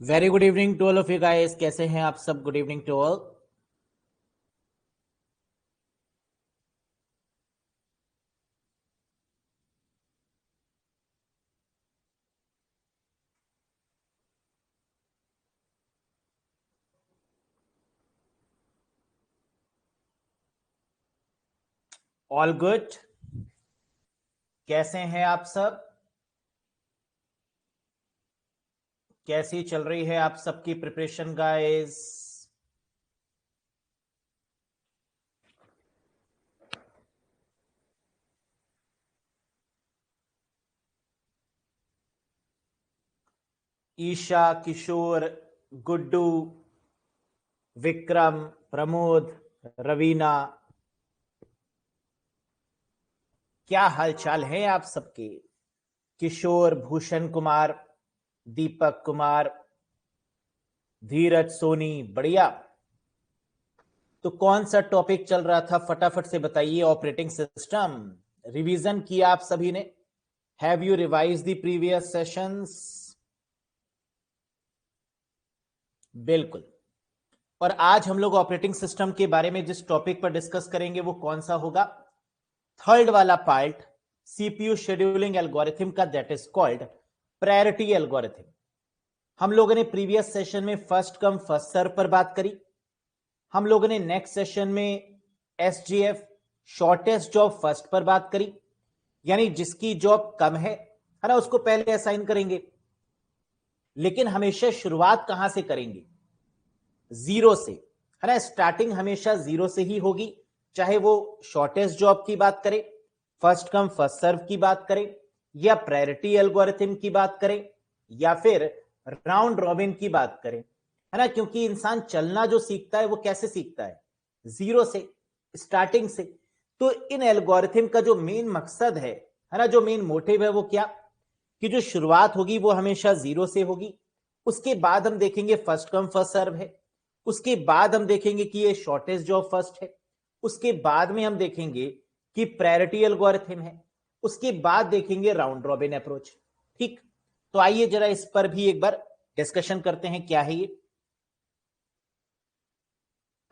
Very good evening to all of you guys. कैसे हैं आप सब? Good evening to all. All good. कैसे हैं आप सब? कैसी चल रही है आप सबकी प्रिपरेशन गाइस? ईशा, किशोर, गुड्डू, विक्रम, प्रमोद, रवीना, क्या हालचाल है आप सबके? किशोर, भूषण कुमार, दीपक कुमार, धीरज, सोनी, बढ़िया। तो कौन सा टॉपिक चल रहा था फटाफट से बताइए। ऑपरेटिंग सिस्टम रिवीजन किया आप सभी ने? Have you revise the previous sessions? बिल्कुल। और आज हम लोग ऑपरेटिंग सिस्टम के बारे में जिस टॉपिक पर डिस्कस करेंगे वो कौन सा होगा? थर्ड वाला पार्ट सीपीयू शेड्यूलिंग एल्गोरिथम का, that is called priority algorithm. हम लोगों ने प्रीवियस सेशन में फर्स्ट कम फर्स्ट सर्व पर बात करी। हम लोगों ने नेक्स्ट सेशन में एसजीएफ, शॉर्टेस्ट जॉब फर्स्ट पर बात करी, यानी जिसकी जॉब कम है ना, उसको पहले असाइन करेंगे। लेकिन हमेशा शुरुआत कहां से करेंगे? जीरो से, है ना। स्टार्टिंग हमेशा जीरो से ही होगी, चाहे वो शॉर्टेस्ट जॉब की बात करें, फर्स्ट कम फर्स्ट सर्व की बात करें, या प्रायोरिटी एल्गोरिथम की बात करें, या फिर राउंड रॉबिन की बात करें, है ना। क्योंकि इंसान चलना जो सीखता है वो कैसे सीखता है? जीरो से, स्टार्टिंग से। तो इन एल्गोरिथम का जो मेन मकसद है ना, जो मेन मोटिव है वो क्या? कि जो शुरुआत होगी वो हमेशा जीरो से होगी। उसके बाद हम देखेंगे फर्स्ट कम फर्स्ट सर्व है। उसके बाद हम देखेंगे कि ये शॉर्टेस्ट जॉब फर्स्ट है। उसके बाद में हम देखेंगे कि प्रायोरिटी एल्गोरिथम है। उसके बाद देखेंगे राउंड रॉबिन अप्रोच। ठीक, तो आइए जरा इस पर भी एक बार डिस्कशन करते हैं। क्या है ये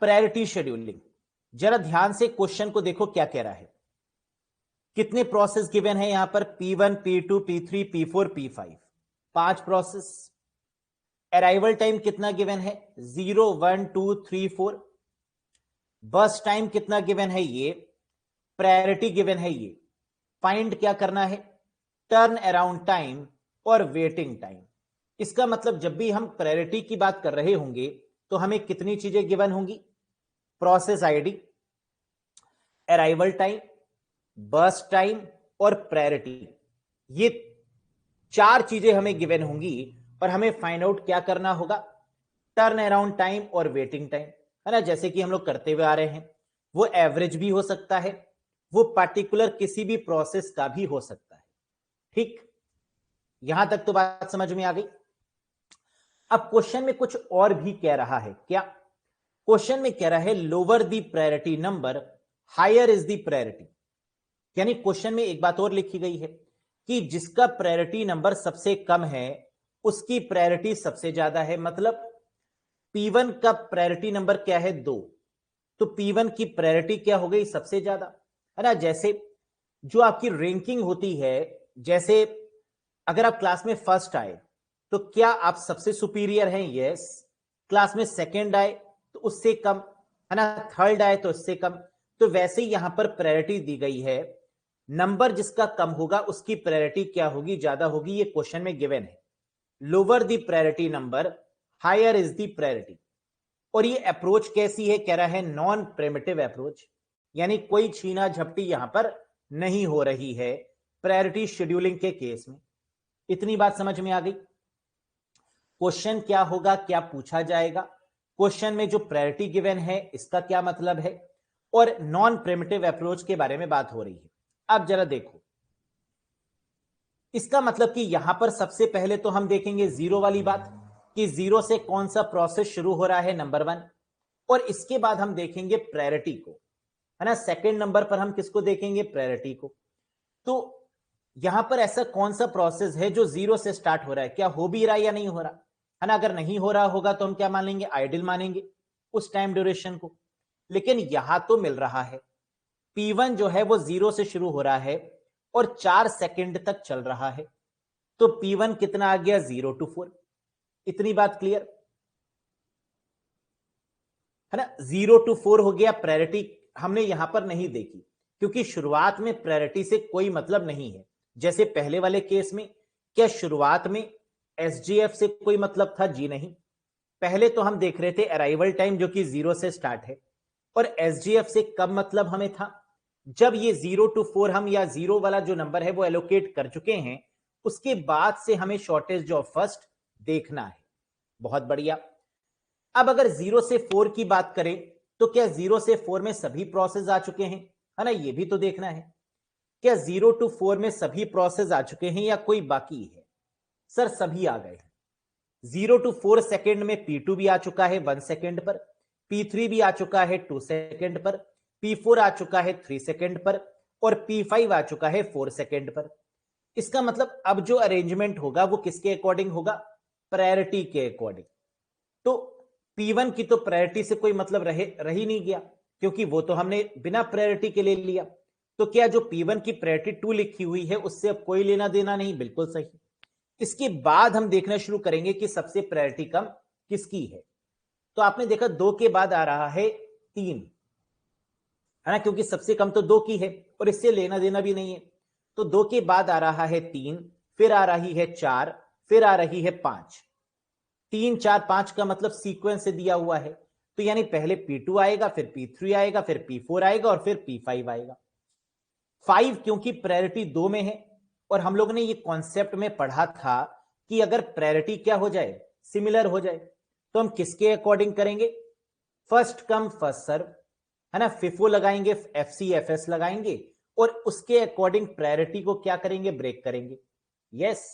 प्रायोरिटी शेड्यूलिंग? जरा ध्यान से क्वेश्चन को देखो, क्या कह रहा है। कितने प्रोसेस गिवन है यहां पर? P1, P2, P3, P4, P5, 5 process. Arrival time कितना गिवन है? 0, 1, 2, 3, 4। बस टाइम कितना गिवन है? ये प्रायोरिटी गिवन है। ये फाइंड क्या करना है? टर्न अराउंड टाइम और वेटिंग टाइम। इसका मतलब जब भी हम प्रायोरिटी की बात कर रहे होंगे तो हमें कितनी चीजें गिवन होंगी? Process ID, arrival time, burst time और प्रायोरिटी। ये 4 चीजें हमें गिवन होंगी और हमें फाइंड आउट क्या करना होगा? टर्न अराउंड टाइम और वेटिंग टाइम, है ना। जैसे कि हम लोग करते हुए आ रहे हैं, वो एवरेज भी हो सकता है, वो पार्टिकुलर किसी भी प्रोसेस का भी हो सकता है। ठीक, यहां तक तो बात समझ में आ गई। अब क्वेश्चन में कुछ और भी कह रहा है। क्या क्वेश्चन में कह रहा है? Lower the priority number, higher is the priority. यानी क्वेश्चन में एक बात और लिखी गई है कि जिसका प्रायोरिटी नंबर सबसे कम है उसकी प्रायोरिटी सबसे ज्यादा है। मतलब P1 का प्रायोरिटी नंबर क्या है? 2, तो P1 की प्रायोरिटी क्या हो गई? सबसे ज्यादा, है ना। जैसे जो आपकी रैंकिंग होती है, जैसे अगर आप क्लास में फर्स्ट आए तो क्या आप सबसे सुपीरियर हैं? यस। क्लास में सेकंड आए तो उससे कम, है ना। थर्ड आए तो उससे कम। तो वैसे ही यहां पर प्रायोरिटी दी गई है, नंबर जिसका कम होगा उसकी प्रायोरिटी क्या होगी? ज्यादा होगी। ये क्वेश्चन में गिवन है। Lower the priority number, higher is the priority. और ये अप्रोच कैसी है? कह रहा है नॉन प्रिमिटिव अप्रोच, यानी कोई छीना झपटी यहां पर नहीं हो रही है प्रायोरिटी शेड्यूलिंग के केस में। इतनी बात समझ में आ गई। क्वेश्चन क्या होगा, क्या पूछा जाएगा? क्वेश्चन में जो प्रायोरिटी गिवन है इसका क्या मतलब है, और नॉन प्रिमिटिव अप्रोच के बारे में बात हो रही है। अब जरा देखो, इसका मतलब कि यहां पर सबसे पहले तो हम देखेंगे जीरो वाली बात, कि जीरो से कौन सा प्रोसेस शुरू हो रहा है, नंबर 1। और इसके बाद हम देखेंगे प्रायोरिटी को, है ना। सेकंड नंबर पर हम किसको देखेंगे? प्रायोरिटी को। तो यहां पर ऐसा कौन सा प्रोसेस है जो जीरो से स्टार्ट हो रहा है? क्या हो भी रहा है या नहीं हो रहा? है ना। अगर नहीं हो रहा होगा तो हम क्या मान लेंगे, आइडियल मानेंगे उस टाइम ड्यूरेशन को। लेकिन यहां तो मिल रहा है P1 जो है वो 0 से शुरू हो रहा है और 4 सेकंड तक चल रहा है, तो P1 कितना आ गया, 0 to 4। इतनी बात क्लियर है ना। 0 to 4 हो गया। प्रायोरिटी हमने यहां पर नहीं देखी क्योंकि शुरुआत में प्रायोरिटी से कोई मतलब नहीं है। जैसे पहले वाले केस में, क्या शुरुआत में एसजीएफ से कोई मतलब था, जी नहीं। पहले तो हम देख रहे थे अराइवल टाइम जो कि 0 से स्टार्ट है, और एसजीएफ से कब मतलब हमें था, जब ये 0 to 4 हम या 0 वाला जो नंबर है वो एलोकेट कर चुके हैं, उसके बाद से हमें शॉर्टेज ऑफ फर्स्ट देखना है। बहुत बढ़िया। अब अगर 0 से 4 की बात करें तो क्या 0 से 4 में सभी प्रोसेस आ चुके हैं, है ना, ये भी तो देखना है। क्या 0 to 4 में सभी प्रोसेस आ चुके हैं या कोई बाकी है? सर सभी आ गए हैं। 0 to 4 सेकेंड में P2 भी आ चुका है 1 सेकेंड पर, P3 भी आ चुका है 2 सेकेंड पर, P4 आ चुका है 3 सेकेंड पर, और P5 आ चुका है 4 सेकेंड पर। इसका मतलब अब जो अरेंजमेंट होगा वो किसके अकॉर्डिंग होगा, प्रायोरिटी के अकॉर्डिंग। तो P1 की तो प्रायोरिटी से कोई मतलब रह ही नहीं गया क्योंकि वो तो हमने बिना प्रायोरिटी के ले लिया। तो क्या जो P1 की प्रायोरिटी 2 लिखी हुई है उससे अब कोई लेना देना नहीं, बिल्कुल सही। इसके बाद हम देखना शुरू करेंगे कि सबसे प्रायोरिटी कम किसकी है। तो आपने देखा 2 के बाद आ रहा है 3, है ना, क्योंकि सबसे कम तो 2 की है और इससे लेना देना भी नहीं है। तो 2 के बाद आ रहा है 3, फिर आ रही है 4, फिर आ रही है 5। 3 4 5 का मतलब सीक्वेंस से दिया हुआ है, तो यानी पहले P2 आएगा, फिर P3 आएगा, फिर P4 आएगा और फिर P5 आएगा। 5 क्योंकि प्रायोरिटी 2 में है, और हम लोग ने ये कॉन्सेप्ट में पढ़ा था कि अगर प्रायोरिटी क्या हो जाए, सिमिलर हो जाए, तो हम किसके अकॉर्डिंग करेंगे, फर्स्ट कम फर्स्ट सर्व, है ना। फिफो लगाएंगे, FCFS लगाएंगे और उसके अकॉर्डिंग प्रायोरिटी को क्या करेंगे, ब्रेक करेंगे। यस।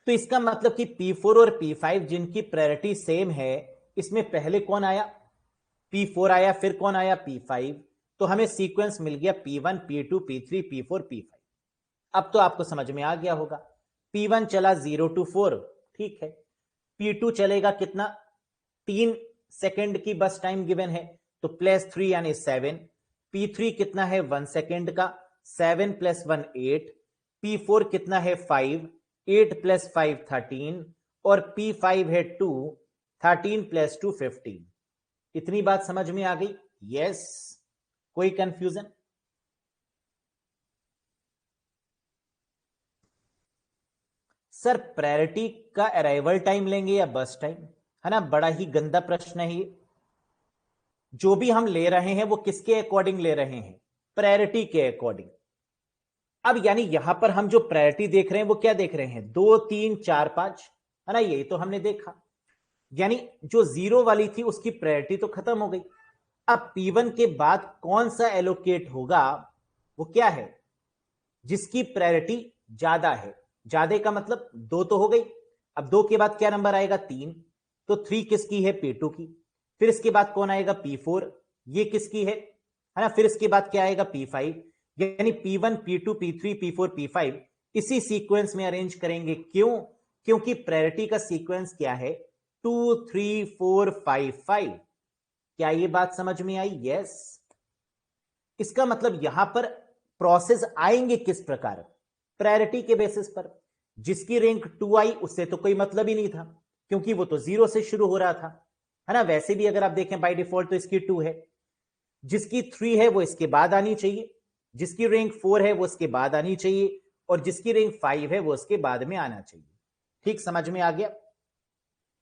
तो इसका मतलब कि P4 और P5 जिनकी प्रायोरिटी सेम है, इसमें पहले कौन आया, P4 आया, फिर कौन आया, P5। तो हमें सीक्वेंस मिल गया P1 P2 P3 P4 P5। अब तो आपको समझ में आ गया होगा। P1 चला 0 to 4, ठीक है। P2 चलेगा कितना, 3 सेकेंड की बस टाइम गिवन है, तो +3 यानी 7। P3 कितना है 1 सेकेंड का, 7 + 1 8। P4 कितना है 5, 8 + 5 13, और P5 है 2, 13 + 2 15। इतनी बात समझ में आ गई? यस। कोई कंफ्यूजन? सर प्रायोरिटी का अराइवल टाइम लेंगे या बस टाइम, है ना, बड़ा ही गंदा प्रश्न है ये। जो भी हम ले रहे हैं वो किसके अकॉर्डिंग ले रहे हैं, प्रायोरिटी के अकॉर्डिंग। अब यानी यहां पर हम जो प्रायोरिटी देख रहे हैं वो क्या देख रहे हैं, 2 3 4 5, है ना, यही तो हमने देखा। यानी जो 0 वाली थी उसकी प्रायोरिटी तो खत्म हो गई। अब P1 के बाद कौन सा एलोकेट होगा, वो क्या है, जिसकी प्रायोरिटी ज्यादा है। ज्यादा का मतलब 2 तो हो गई, अब 2 के बाद क्या नंबर आएगा, 3। तो 3 किसकी है, P2 की। फिर इसके बाद कौन आएगा, P4, ये किसकी है ना। फिर इसके बाद क्या आएगा, P5। यानी P1 P2 P3 P4 P5 इसी सीक्वेंस में अरेंज करेंगे। क्यों, क्योंकि प्रायोरिटी का सीक्वेंस क्या है, 2 3 4 5 5। क्या ये बात समझ में आई? यस। इसका मतलब यहां पर प्रोसेस आएंगे किस प्रकार, प्रायोरिटी के बेसिस पर। जिसकी रैंक 2 आई उससे तो कोई मतलब ही नहीं था क्योंकि वो तो 0 से शुरू हो रहा था, है ना। वैसे भी अगर आप देखें बाय डिफॉल्ट तो इसकी 2 है, जिसकी 3 है वो इसके बाद आनी चाहिए, जिसकी रैंक 4 है वो इसके बाद आनी चाहिए, और जिसकी रैंक 5 है वो इसके बाद में आना चाहिए। ठीक समझ में आ गया?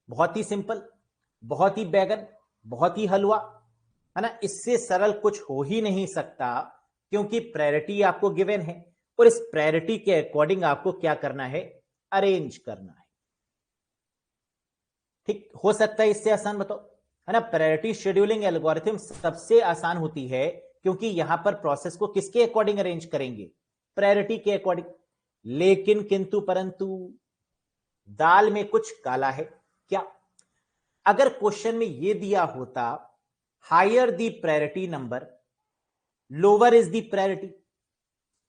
बहुत ही सिंपल, बहुत ही बैगन, बहुत ही हलवा, है ना। इससे सरल कुछ हो ही नहीं सकता क्योंकि प्रायोरिटी आपको गिवन है और इस प्रायोरिटी के अकॉर्डिंग आपको क्या करना है, अरेंज करना है। ठीक हो सकता है इससे आसान बताओ, है ना। प्रायोरिटी शेड्यूलिंग एल्गोरिथम सबसे आसान होती है क्योंकि यहां पर प्रोसेस को किसके अकॉर्डिंग अरेंज करेंगे, प्रायोरिटी के अकॉर्डिंग। लेकिन किंतु परंतु दाल में कुछ काला है। क्या, अगर क्वेश्चन में यह दिया होता higher the priority number lower is the priority,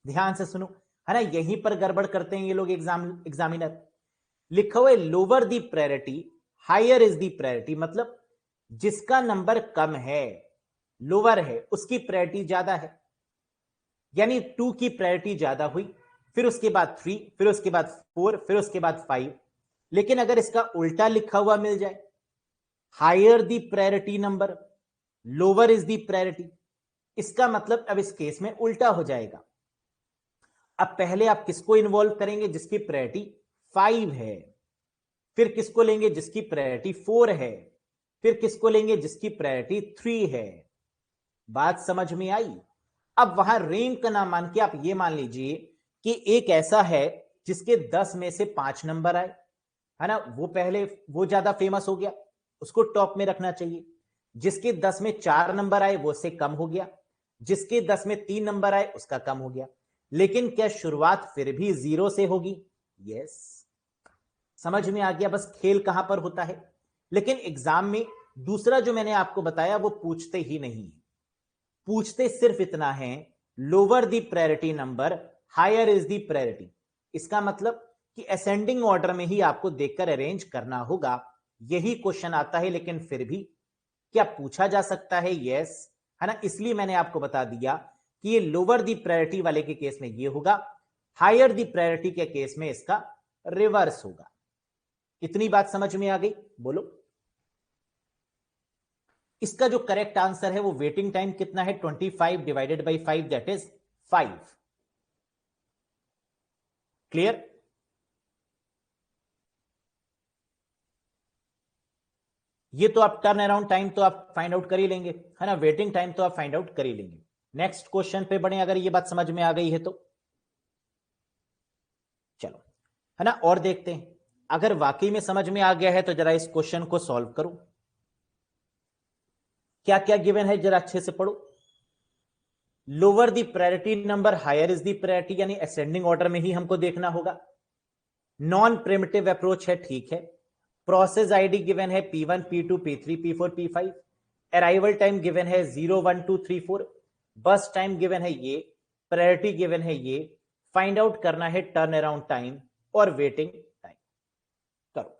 ध्यान से सुनो, है ना, यहीं पर गड़बड़ करते हैं ये लोग एग्जामिनर। लिखा हुआ है lower the priority higher is the priority, मतलब जिसका नंबर कम है, लोअर है, उसकी प्रायोरिटी ज्यादा है, यानी 2 की प्रायोरिटी ज्यादा हुई, फिर उसके बाद 3, फिर उसके बाद 4, फिर उसके बाद 5। लेकिन अगर इसका उल्टा लिखा हुआ मिल जाए, higher the priority number lower is the priority, इसका मतलब अब इस केस में उल्टा हो जाएगा। अब पहले आप किसको इन्वॉल्व करेंगे? जिसकी प्रायोरिटी 5 है, फिर किसको लेंगे? जिसकी प्रायोरिटी 4 है, फिर किसको लेंगे? जिसकी प्रायोरिटी 3 है। बात समझ में आई? अब वहां रैंक का नाम मान के आप ये मान लीजिए कि एक ऐसा है जिसके 10 में से 5 नंबर आए, है ना, वो पहले वो ज्यादा फेमस हो गया, उसको टॉप में रखना चाहिए। जिसके 10 में 4 नंबर आए वो से कम हो गया, जिसके 10 में 3 नंबर आए उसका कम हो गया। लेकिन क्या शुरुआत फिर भी 0 से होगी? यस। समझ में आ गया बस खेल कहां पर होता है। लेकिन एग्जाम में दूसरा जो मैंने आपको बताया वो पूछते ही नहीं है, पूछते सिर्फ इतना है, lower the priority number higher is the priority. इसका मतलब कि असेंडिंग ऑर्डर में ही आपको देखकर अरेंज करना होगा। यही क्वेश्चन आता है, लेकिन फिर भी क्या पूछा जा सकता है? यस, है ना। इसलिए मैंने आपको बता दिया कि ये लोअर दी प्रायोरिटी वाले के केस में ये होगा, हायर दी प्रायोरिटी के केस में इसका रिवर्स होगा। इतनी बात समझ में आ गई? बोलो। इसका जो करेक्ट आंसर है वो वेटिंग टाइम कितना है? 25 divided by 5, that is 5। Clear? ये तो आप टर्न अराउंड टाइम तो आप फाइंड आउट कर ही लेंगे, है ना, वेटिंग टाइम तो आप फाइंड आउट कर ही लेंगे। नेक्स्ट क्वेश्चन पे बढ़े, अगर ये बात समझ में आ गई है तो चलो, है ना, और देखते हैं। अगर वाकई में समझ में आ गया है तो जरा इस क्वेश्चन को सॉल्व करो। क्या क्या गिवन है जरा अच्छे से पढ़ो। Lower the priority number higher is the priority, यानी असेंडिंग ऑर्डर में ही हमको देखना होगा। नॉन प्रिमिटिव अप्रोच है, ठीक है। प्रोसेस आईडी गिवन है P1 P2 P3 P4 P5। Arrival time given है 0 1 2 3 4। बस टाइम गिवन है ये, प्रायोरिटी गिवन है ये। फाइंड आउट करना है टर्न अराउंड टाइम और वेटिंग टाइम। करो।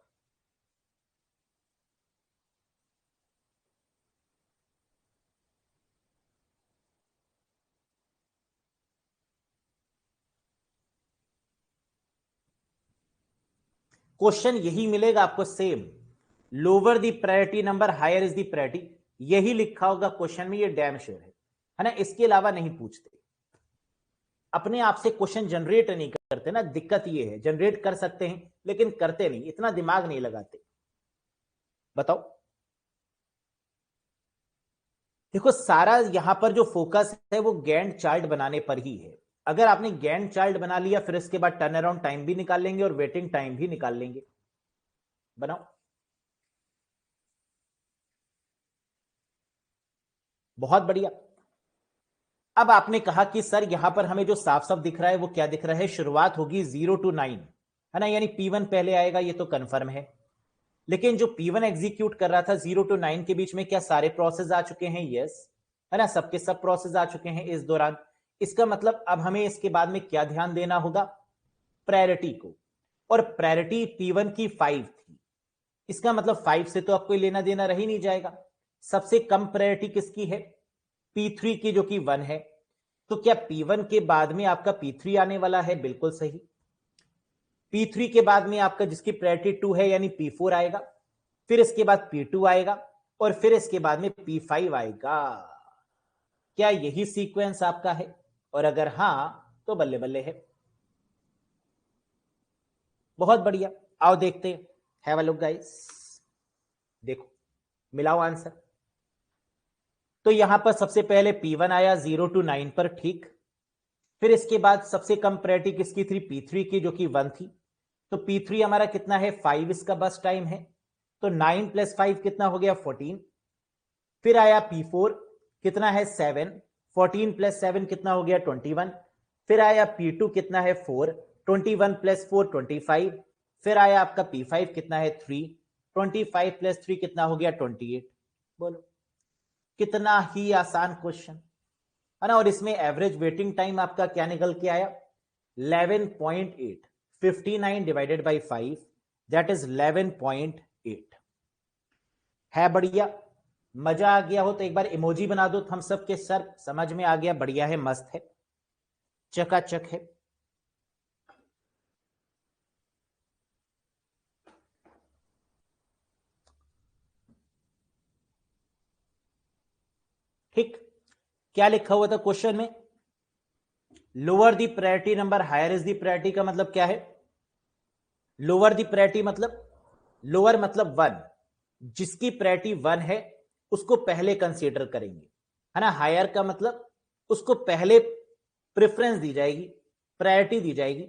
क्वेश्चन यही मिलेगा आपको same, lower the priority number higher is the priority, यही लिखा होगा क्वेश्चन में, ये डैम श्योर है ना। इसके अलावा नहीं पूछते। अपने आप से क्वेश्चन जनरेट नहीं करते ना, दिक्कत ये है। जनरेट कर सकते हैं लेकिन करते नहीं, इतना दिमाग नहीं लगाते। बताओ। देखो, सारा यहां पर जो फोकस है वो गैंट चार्ट बनाने पर ही है। अगर आपने गैंट चार्ट बना लिया फिर इसके बाद टर्न अराउंड टाइम भी निकाल लेंगे और वेटिंग टाइम भी निकाल लेंगे। बनाओ। बहुत बढ़िया। अब आपने कहा कि सर यहां पर हमें जो साफ साफ दिख रहा है वो क्या दिख रहा है? शुरुआत होगी 0 to 9, है ना, यानी P1 पहले आएगा, ये तो कंफर्म है। लेकिन जो P1 एग्जीक्यूट कर रहा था 0 to 9 के बीच में, क्या सारे प्रोसेस आ चुके हैं? यस, है ना, सबके सब प्रोसेस आ चुके हैं इस दौरान। इसका मतलब अब हमें इसके बाद में क्या ध्यान देना होगा? प्रायोरिटी को। और प्रायोरिटी P1 की 5 थी, इसका मतलब 5 से तो अब कोई लेना देना रह ही नहीं जाएगा। सबसे कम प्रायोरिटी किसकी है? P3 की, जो कि 1 है। तो क्या P1 के बाद में आपका P3 आने वाला है? बिल्कुल सही। P3 के बाद में आपका जिसकी प्रायोरिटी 2 है यानी P4 आएगा, फिर इसके बाद P2 आएगा और फिर इसके बाद में P5 आएगा। क्या यही सीक्वेंस आपका है? और अगर हां तो बल्ले बल्ले है। बहुत बढ़िया। आओ देखते हैं। Have a look guys. देखो, मिलाओ आंसर। तो यहां पर सबसे पहले P1 आया 0 to 9 पर, ठीक। फिर इसके बाद सबसे कम प्रायोरिटी किसकी थी? P3 की, जो कि 1 थी। तो P3 हमारा कितना है? 5 इसका बस टाइम है। तो 9 + 5 कितना हो गया? 14। फिर आया P4, कितना है? 7। 14 + 7 कितना हो गया? 21। फिर आया P2, कितना है? 4। 21 + 4 25। फिर आया आपका P5, कितना है? 3। 25 + 3 कितना हो गया? 28। बोलो, कितना ही आसान क्वेश्चन, है ना। और इसमें एवरेज वेटिंग टाइम आपका क्या निकल के आया? 11.8। 59 डिवाइडेड बाई 5, दैट इज 11.8। है बढ़िया? मजा आ गया हो तो एक बार इमोजी बना दो हम सब के सर, समझ में आ गया, बढ़िया है, मस्त है, चकाचक है। ठीक, क्या लिखा हुआ था क्वेश्चन में? Lower the priority number higher is the priority का मतलब क्या है? लोअर द प्रायोरिटी मतलब, लोअर मतलब 1, जिसकी प्रायोरिटी 1 है उसको पहले कंसीडर करेंगे, है ना। हायर का मतलब उसको पहले प्रेफरेंस दी जाएगी, प्रायोरिटी दी जाएगी,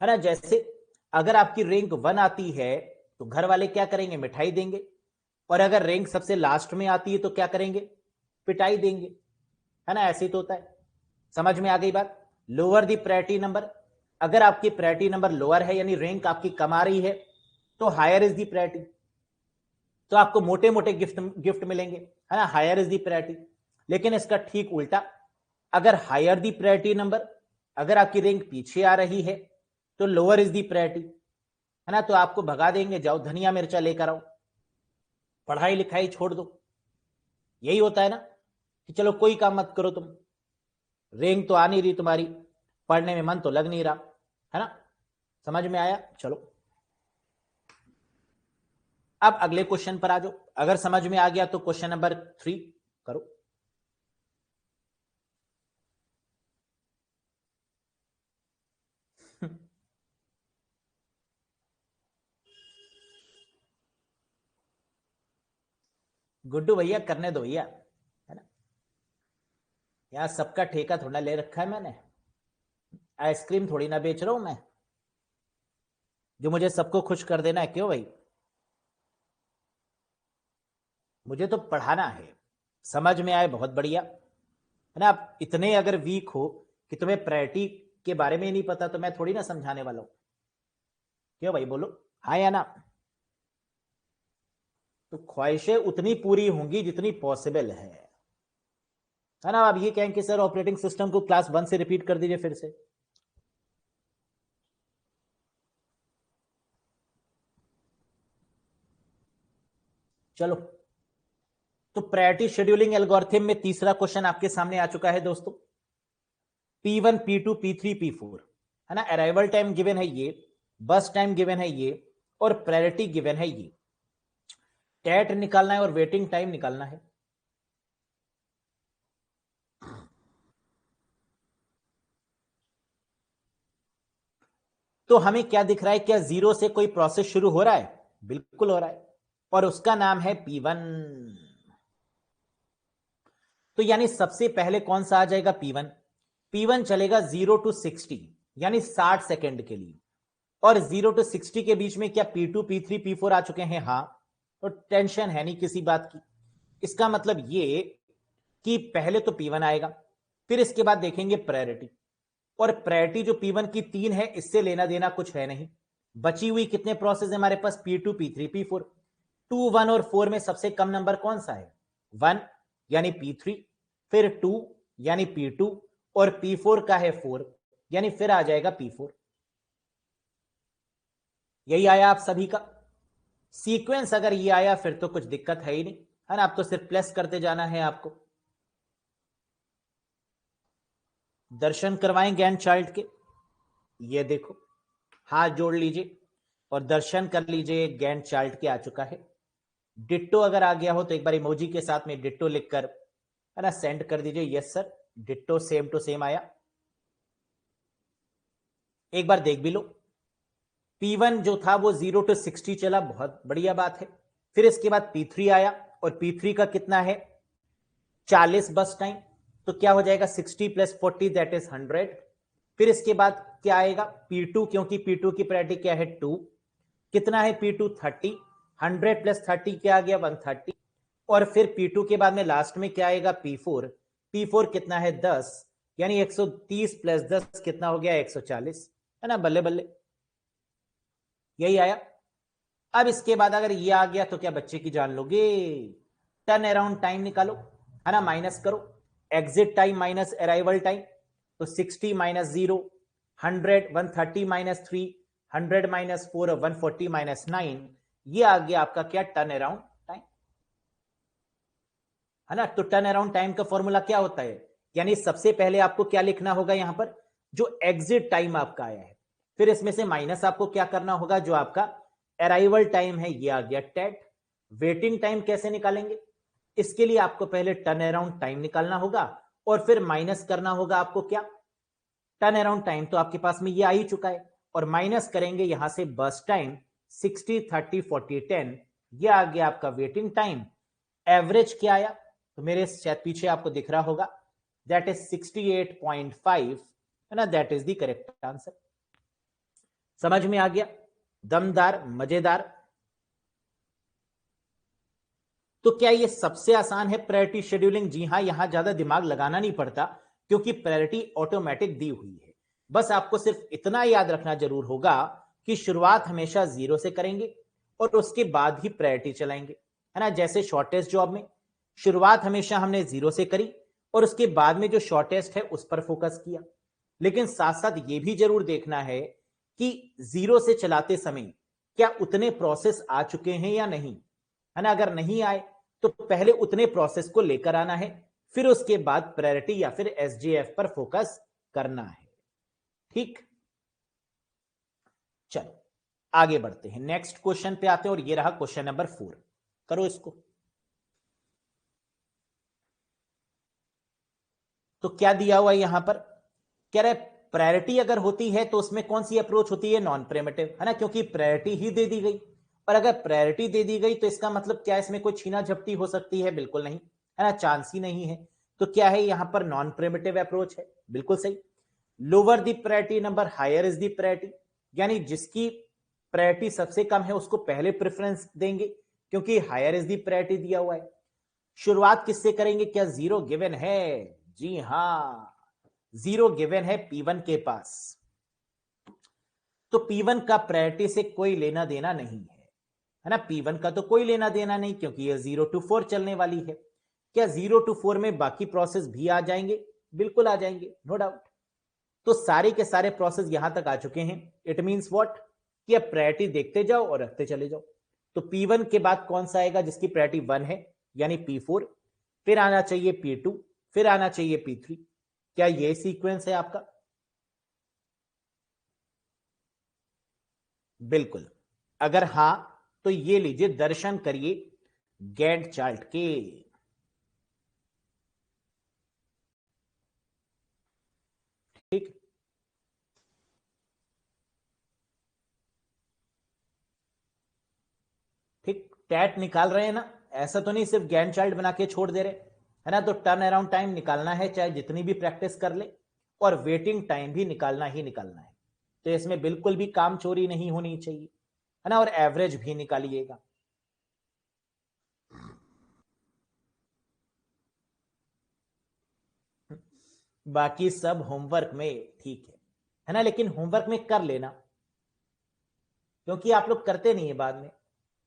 है ना। जैसे अगर आपकी रैंक 1 आती है तो घर वाले क्या करेंगे? मिठाई देंगे। और अगर रैंक सबसे लास्ट में आती है तो क्या करेंगे? पिटाई देंगे, है ना। ऐसे तो होता है। समझ में आ गई बात? लोअर दी प्रायोरिटी नंबर, अगर आपकी प्रायोरिटी नंबर लोअर है यानी रैंक आपकी कम आ रही है तो हायर इज दी प्रायोरिटी, तो आपको मोटे मोटे गिफ्ट मिलेंगे, है ना। Higher is the priority. लेकिन इसका ठीक उल्टा, अगर हायर दी प्रायोरिटी नंबर, अगर आपकी रैंक पीछे आ रही है तो लोअर इज दी प्रायोरिटी, है ना। तो आपको भगा देंगे, जाओ धनिया मिर्चा लेकर आओ, पढ़ाई लिखाई छोड़ दो। यही होता है ना कि चलो कोई काम मत करो तुम, रैंक तो आ नहीं रही तुम्हारी, पढ़ने में मन तो लग नहीं रहा, है ना। समझ में आया? चलो अब अगले क्वेश्चन पर आ जाओ। अगर समझ में आ गया तो क्वेश्चन नंबर 3 करो। गुड्डू भैया करने दो भैया, है ना। यहाँ सबका ठेका थोड़ा ले रखा है मैंने, आइसक्रीम थोड़ी ना बेच रहा हूं मैं जो मुझे सबको खुश कर देना है। क्यों भाई? मुझे तो पढ़ाना है, समझ में आए बहुत बढ़िया, है ना। आप इतने अगर वीक हो कि तुम्हें प्रायोरिटी के बारे में ही नहीं पता तो मैं थोड़ी ना समझाने वाला हूं। क्यों भाई? बोलो हाँ या ना। तो ख्वाहिशें उतनी पूरी होंगी जितनी पॉसिबल है ना। आप ये कहें कि सर ऑपरेटिंग सिस्टम को क्लास 1 से रिपीट कर दीजिए फिर से। चलो, तो प्रायोरिटी शेड्यूलिंग एल्गोरिथम में तीसरा क्वेश्चन आपके सामने आ चुका है दोस्तों। P1 P2 P3 P4, है ना। अराइवल टाइम गिवन है ये, बस टाइम गिवन है ये, और प्रायोरिटी गिवन है ये। टैट निकालना है और वेटिंग टाइम निकालना है। तो हमें क्या दिख रहा है? क्या जीरो से कोई प्रोसेस शुरू हो रहा है? बिल्कुल हो रहा है, और उसका नाम है P1। तो यानी सबसे पहले कौन सा आ जाएगा? P1। P1 चलेगा 0 to 60 यानी 60 सेकेंड के लिए। और 0 to 60 के बीच में क्या P2 P3 P4 आ चुके हैं? हाँ। तो टेंशन है नहीं किसी बात की। इसका मतलब ये कि पहले तो P1 आएगा, फिर इसके बाद देखेंगे प्रायोरिटी। और प्रायोरिटी जो P1 की 3 है इससे लेना देना कुछ है नहीं। बची हुई कितने प्रोसेस है हमारे पास? P2 P3 P4। 2 1 और 4 में सबसे कम नंबर कौन सा है? 1 यानी P3, फिर 2 यानी P2, और P4 का है 4 यानी फिर आ जाएगा P4। यही आया आप सभी का सीक्वेंस। अगर ये आया फिर तो कुछ दिक्कत है ही नहीं, है ना। आप तो सिर्फ प्लस करते जाना है आपको। दर्शन करवाएं गैन चार्ट के, ये देखो, हाथ जोड़ लीजिए और दर्शन कर लीजिए। गैन चार्ट के आ चुका है। डिट्टो अगर आ गया हो तो एक बार इमोजी के साथ में डिट्टो लिखकर, है ना, सेंड कर दीजिए। Yes sir, ditto same to same आया। एक बार देख भी लो। P1 जो था वो 0 to 60 चला, बहुत बढ़िया बात है। फिर इसके बाद P3 आया, और P3 का कितना है? 40 बस टाइम। तो क्या हो जाएगा? 60 + 40 दैट इज 100। फिर इसके बाद क्या आएगा? P2, क्योंकि P2 की प्रायोरिटी क्या है? 2। कितना है P2? 30। 100 + 30 क्या आ गया? 130। और फिर P2 के बाद में लास्ट में क्या आएगा? P4। P4 कितना है? 10 यानी 130 + 10 कितना हो गया? 140, है ना। बल्ले बल्ले, यही आया। अब इसके बाद अगर ये आ गया तो क्या बच्चे की जान लोगे? टर्न अराउंड टाइम निकालो, है ना, माइनस करो। Exit time minus arrival time, तो 60 - 0, 100, 130 - 3, 100 माइनस 4 और 140 माइनस 9, ये आ गया आपका क्या, टर्न अराउंड टाइम, है ना। तो टर्न अराउंड टाइम का फॉर्मूला क्या होता है, यानी सबसे पहले आपको क्या लिखना होगा यहां पर, जो एग्जिट टाइम आपका आया है, फिर इसमें से माइनस आपको क्या करना होगा, जो आपका अराइवल टाइम है, ये आ गया टेट। वेटिंग टाइम कैसे निकालेंगे, इसके लिए आपको पहले टर्न अराउंड टाइम निकालना होगा और फिर माइनस करना होगा आपको क्या, टर्न अराउंड टाइम, तो आपके पास में ये आ ही चुका है, और माइनस करेंगे यहां से बर्स्ट टाइम 60 30 40 10, ये आ गया आपका वेटिंग टाइम। एवरेज क्या आया, तो मेरे शायद पीछे आपको दिख रहा होगा, दैट इज 68.5, है ना, that is the correct answer. समझ में आ गया, दमदार, मजेदार। तो क्या ये सबसे आसान है प्रायोरिटी शेड्यूलिंग, जी हां, यहां ज्यादा दिमाग लगाना नहीं पड़ता क्योंकि प्रायोरिटी ऑटोमेटिक दी हुई है। बस आपको सिर्फ इतना याद रखना जरूर होगा कि शुरुआत हमेशा 0 से करेंगे और उसके बाद ही प्रायोरिटी चलाएंगे, है ना। जैसे शॉर्टेस्ट जॉब में शुरुआत हमेशा हमने 0 से करी और उसके बाद में जो शॉर्टेस्ट है उस पर फोकस किया, लेकिन साथ साथ ये भी जरूर देखना है कि 0 से चलाते समय क्या उतने प्रोसेस आ चुके हैं या नहीं, है ना। अगर नहीं आए तो पहले उतने प्रोसेस को लेकर आना है, फिर उसके बाद प्रायोरिटी या फिर एसजेएफ पर फोकस करना है, ठीक। चलो आगे बढ़ते हैं, नेक्स्ट क्वेश्चन पे आते हैं, और ये रहा क्वेश्चन नंबर 4। करो इसको। तो क्या दिया हुआ है यहां पर, कह रहे प्रायोरिटी अगर होती है तो उसमें कौन सी अप्रोच होती है, नॉन प्रिमिटिव, है ना, क्योंकि प्रायोरिटी ही दे दी गई। और अगर प्रायोरिटी दे दी गई तो इसका मतलब क्या, इसमें कोई छीना झपटी हो सकती है, बिल्कुल नहीं, है ना, चांस ही नहीं है। तो क्या है यहां पर, नॉन प्रिमिटिव अप्रोच है, बिल्कुल सही। Lower the priority number higher is the priority, यानी जिसकी प्रायोरिटी सबसे कम है उसको पहले प्रेफरेंस देंगे क्योंकि हायर इज द प्रायोरिटी दिया हुआ है। शुरुआत किससे करेंगे, क्या 0 गिवन है, जी हां, 0 गिवन है P1 के पास, तो P1 का प्रायोरिटी से कोई लेना देना नहीं है ना। P1 का तो कोई लेना देना नहीं क्योंकि ये 0 to 4 चलने वाली है। क्या 0 to 4 में बाकी प्रोसेस भी आ जाएंगे, बिल्कुल आ जाएंगे, नो डाउट। तो सारे के सारे प्रोसेस यहां तक आ चुके हैं, इट मींस व्हाट, कि अब प्रायोरिटी देखते जाओ और रखते चले जाओ। तो P1 के बाद कौन सा आएगा, जिसकी प्रायोरिटी 1 है, यानी P4, फिर आना चाहिए P2, फिर आना चाहिए P3। क्या ये सीक्वेंस है आपका, बिल्कुल। अगर हां तो ये लीजिए, दर्शन करिए गैंट चार्ट के, ठीक। ठीक, टैट निकाल रहे हैं ना, ऐसा तो नहीं सिर्फ गैंट चार्ट बना के छोड़ दे रहे, है ना। तो टर्न अराउंड टाइम निकालना है, चाहे जितनी भी प्रैक्टिस कर ले, और वेटिंग टाइम भी निकालना ही निकालना है। तो इसमें बिल्कुल भी काम चोरी नहीं होनी चाहिए, है ना, और एवरेज भी निकालिएगा। बाकी सब होमवर्क में ठीक है ना, लेकिन होमवर्क में कर लेना क्योंकि आप लोग करते नहीं है बाद में,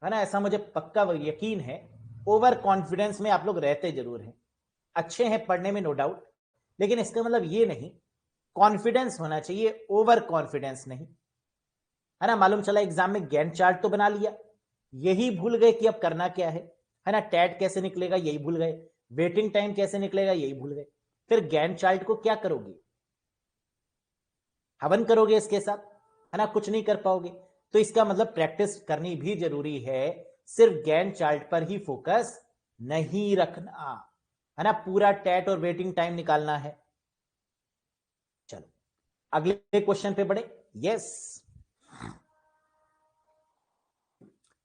है ना, ऐसा मुझे पक्का यकीन है। ओवर कॉन्फिडेंस में आप लोग रहते जरूर हैं, अच्छे हैं पढ़ने में नो डाउट, लेकिन इसका मतलब ये नहीं, कॉन्फिडेंस होना चाहिए, ओवर कॉन्फिडेंस नहीं, है ना। मालूम चला एग्जाम में गैंट चार्ट तो बना लिया, यही भूल गए कि अब करना क्या है ना, टैट कैसे निकलेगा यही भूल गए, वेटिंग टाइम कैसे निकलेगा यही भूल गए, फिर गैंट चार्ट को क्या करोगे, हवन करोगे इसके साथ, है ना, कुछ नहीं कर पाओगे। तो इसका मतलब प्रैक्टिस करनी भी जरूरी है, सिर्फ गैंट चार्ट पर ही फोकस नहीं रखना, है ना, पूरा टैट और वेटिंग टाइम निकालना है। चलो अगले क्वेश्चन पे बढ़े, यस।